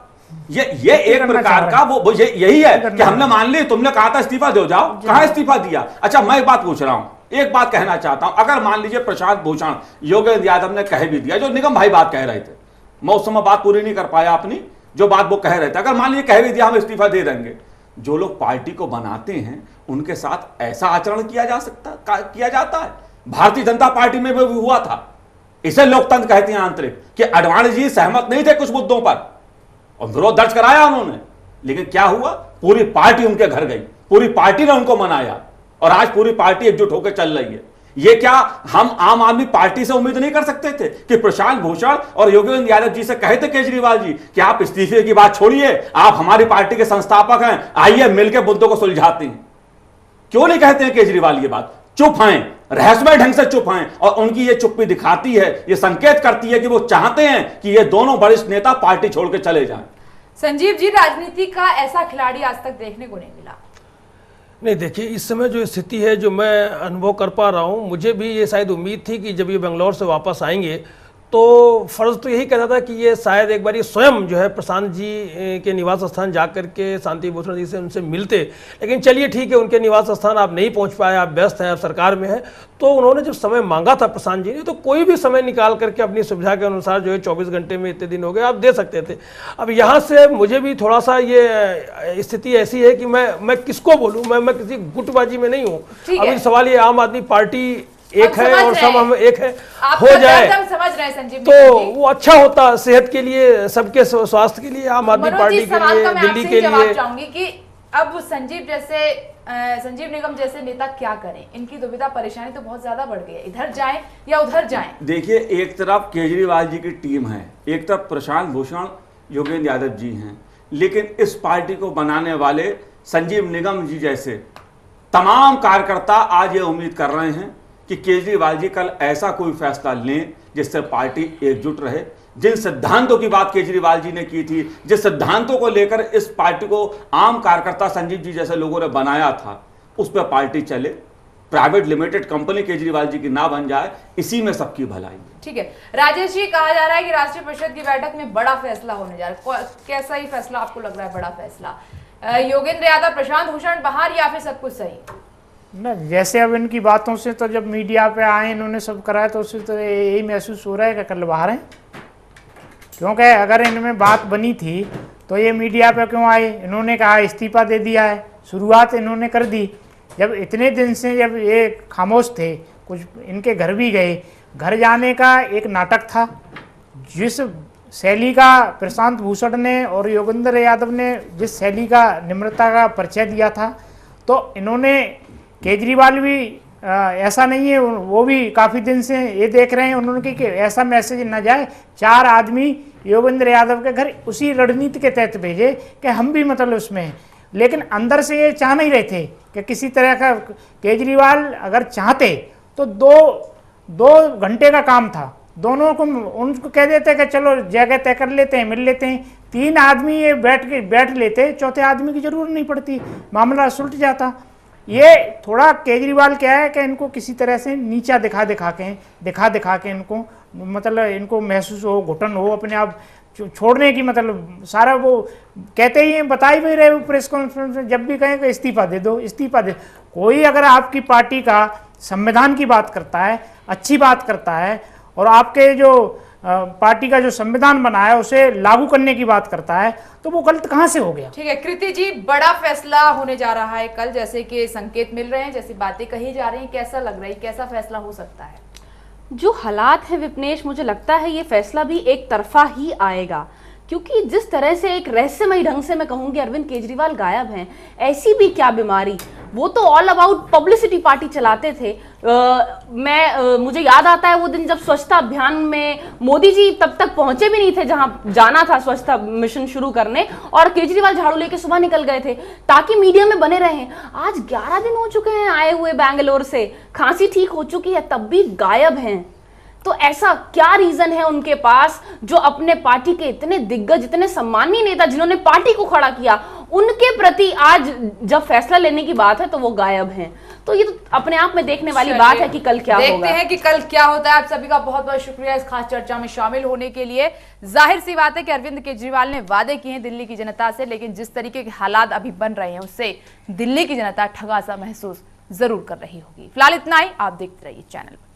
ये एक प्रकार का वो यही है कि हमने मान ली, तुमने कहा था इस्तीफा दो जाओ, कहां इस्तीफा दिया? अच्छा, मैं एक बात पूछ रहा हूं, एक बात कहना चाहता हूं। अगर मान लीजिए प्रशांत भूषण, योगेंद्र यादव ने कह भी दिया, जो निगम भाई बात कह रहे थे, मैं उस समय बात पूरी नहीं कर पाया अपनी, जो बात वो कह रहे थे, अगर मान लीजिए कह भी दिया हम इस्तीफा दे देंगे, जो लोग पार्टी को बनाते हैं उनके साथ ऐसा आचरण किया जाता है। भारतीय जनता पार्टी में भी हुआ था। इसे लोकतंत्र कहते हैं आंतरिक, कि अडवाणी जी सहमत नहीं थे कुछ मुद्दों पर और विरोध दर्ज कराया उन्होंने, लेकिन क्या हुआ? पूरी पार्टी उनके घर गई, पूरी पार्टी ने उनको मनाया और आज पूरी पार्टी एकजुट होकर चल रही है। ये क्या हम आम आदमी पार्टी से उम्मीद नहीं कर सकते थे कि प्रशांत भूषण और योगेंद्र यादव जी से कहे थे केजरीवाल जी कि आप इस्तीफे की बात छोड़िए, आप हमारी पार्टी के संस्थापक हैं, आइए मिलकर मुद्दों को सुलझाते हैं। क्यों नहीं कहते हैं केजरीवाल ये बात? चुप हैं, रहस्यमय ढंग से चुप हैं, और उनकी ये चुप्पी दिखाती है, ये संकेत करती है कि वो चाहते हैं कि ये दोनों वरिष्ठ नेता पार्टी छोड़ के चले जाएं। संजीव जी, राजनीति का ऐसा खिलाड़ी आज तक देखने को नहीं मिला। नहीं, देखिए इस समय जो स्थिति है, जो मैं अनुभव कर पा रहा हूँ, मुझे भी ये शायद उम्मीद थी कि जब ये बेंगलोर से वापस आएंगे तो फ़र्ज़ तो यही कहता था कि ये शायद एक बार ये स्वयं जो है प्रशांत जी के निवास स्थान जा कर के शांति भूषण जी से उनसे मिलते। लेकिन चलिए ठीक है, उनके निवास स्थान आप नहीं पहुंच पाए, आप व्यस्त हैं, आप सरकार में हैं। तो उन्होंने जब समय मांगा था प्रशांत जी ने, तो कोई भी समय निकाल करके अपनी सुविधा के अनुसार जो है 24 घंटे में इतने दिन हो गए आप दे सकते थे। अब यहाँ से मुझे भी थोड़ा सा ये स्थिति ऐसी है कि मैं किसको बोलूँ, मैं किसी गुटबाजी में नहीं हूँ। अभी सवाल ये आम आदमी पार्टी एक है और सब हम एक है, हो जाए समझ रहे हैं संजीव, तो वो अच्छा होता सेहत के लिए, सबके स्वास्थ्य के लिए, आम आदमी पार्टी के लिए, दिल्ली के लिए। चाहूंगी कि अब संजीव निगम जैसे नेता क्या करें? इनकी दुविधा परेशानी तो बहुत ज्यादा बढ़ गई है, इधर जाएं या उधर जाएं। देखिए, एक तरफ केजरीवाल जी की टीम है, एक तरफ प्रशांत भूषण, योगेंद्र यादव जी हैं, लेकिन इस पार्टी को बनाने वाले संजीव निगम जी जैसे तमाम कार्यकर्ता आज ये उम्मीद कर रहे हैं कि केजरीवाल जी कल ऐसा कोई फैसला लें जिससे पार्टी एकजुट रहे। जिन सिद्धांतों की बात केजरीवाल जी ने की थी, जिस सिद्धांतों को लेकर इस पार्टी को आम कार्यकर्ता संजीव जी जैसे लोगों ने बनाया था, उस पर पार्टी चले। Private limited company Kejriwal ji की ना बन जाए, इसी में सबकी भलाई है। ठीक है राजेश जी, कहा जा रहा है कि राष्ट्रीय परिषद की बैठक में बड़ा फैसला होने जा रहा है। कैसा ही फैसला आपको लग रहा है बड़ा फैसला? योगेंद्र यादव, प्रशांत भूषण बाहर या फिर सब कुछ सही? ना, जैसे अब इनकी बातों से तो जब मीडिया पे आए इन्होंने सब कराया तो उससे तो यही महसूस हो रहा है कि कल बाहर हैं, क्योंकि अगर इनमें बात बनी थी तो ये मीडिया पे क्यों आए? इन्होंने कहा इस्तीफा दे दिया है, शुरुआत इन्होंने कर दी। जब इतने दिन से जब ये खामोश थे, कुछ इनके घर भी गए, घर जाने का एक नाटक था। जिस शैली का प्रशांत भूषण ने और योगेंद्र यादव ने जिस शैली का निम्रता का परिचय दिया था, तो इन्होंने केजरीवाल भी ऐसा नहीं है, वो भी काफ़ी दिन से ये देख रहे हैं उन्होंने कि ऐसा मैसेज न जाए। 4 आदमी योगेंद्र यादव के घर उसी रणनीति के तहत भेजे कि हम भी मतलब उसमें हैं, लेकिन अंदर से ये चाह नहीं रहे थे कि किसी तरह का केजरीवाल अगर चाहते तो 2 घंटे का काम था, दोनों को उनको कह देते कि चलो जगह तय कर लेते हैं, मिल लेते हैं। 3 आदमी ये बैठ लेते, चौथे आदमी की जरूरत नहीं पड़ती, मामला सुलझ जाता। ये थोड़ा केजरीवाल क्या है कि इनको किसी तरह से नीचा दिखा दिखा के इनको मतलब इनको महसूस हो, घुटन हो, अपने आप छोड़ने की, मतलब सारा वो कहते ही हैं, बता ही भी रहे प्रेस कॉन्फ्रेंस में, जब भी कहें कि इस्तीफा दे दो, इस्तीफा दे। कोई अगर आपकी पार्टी का संविधान की बात करता है, अच्छी बात करता है, और आपके जो पार्टी का जो संविधान बना है उसे लागू करने की बात करता है, तो वो गलत कहां से हो गया? ठीक है कृति जी, बड़ा फैसला होने जा रहा है कल, जैसे कि संकेत मिल रहे हैं, जैसी बातें कही जा रही हैं, कैसा लग रहा है, कैसा फैसला हो सकता है? जो हालात है विपनेश, मुझे लगता है ये फैसला भी एक तरफा ही आएगा, क्योंकि जिस तरह से एक रहस्यमयी ढंग से मैं कहूंगी अरविंद केजरीवाल गायब हैं, ऐसी भी क्या बीमारी, वो तो ऑल अबाउट पब्लिसिटी पार्टी चलाते थे। मुझे याद आता है वो दिन जब स्वच्छता अभियान में मोदी जी तब तक पहुंचे भी नहीं थे जहां जाना था स्वच्छता मिशन शुरू करने, और केजरीवाल झाड़ू लेके सुबह निकल गए थे ताकि मीडिया में बने रहें। आज 11 दिन हो चुके हैं आए हुए बैंगलोर से, खांसी ठीक हो चुकी है, तब भी गायब हैं। तो ऐसा क्या रीजन है उनके पास जो अपने पार्टी के इतने दिग्गज, इतने सम्मानीय नेता जिन्होंने पार्टी को खड़ा किया, उनके प्रति आज जब फैसला लेने की बात है तो वो गायब हैं? तो ये तो अपने आप में देखने वाली बात है कि कल क्या होगा। देखते हैं कि कल क्या होता है। आप सभी का बहुत बहुत शुक्रिया इस खास चर्चा में शामिल होने के लिए। जाहिर सी बात है कि अरविंद केजरीवाल ने वादे किए हैं दिल्ली की जनता से, लेकिन जिस तरीके के हालात अभी बन रहे हैं उससे दिल्ली की जनता ठगा सा महसूस जरूर कर रही होगी। फिलहाल इतना ही, आप देखते रहिए चैनल पर।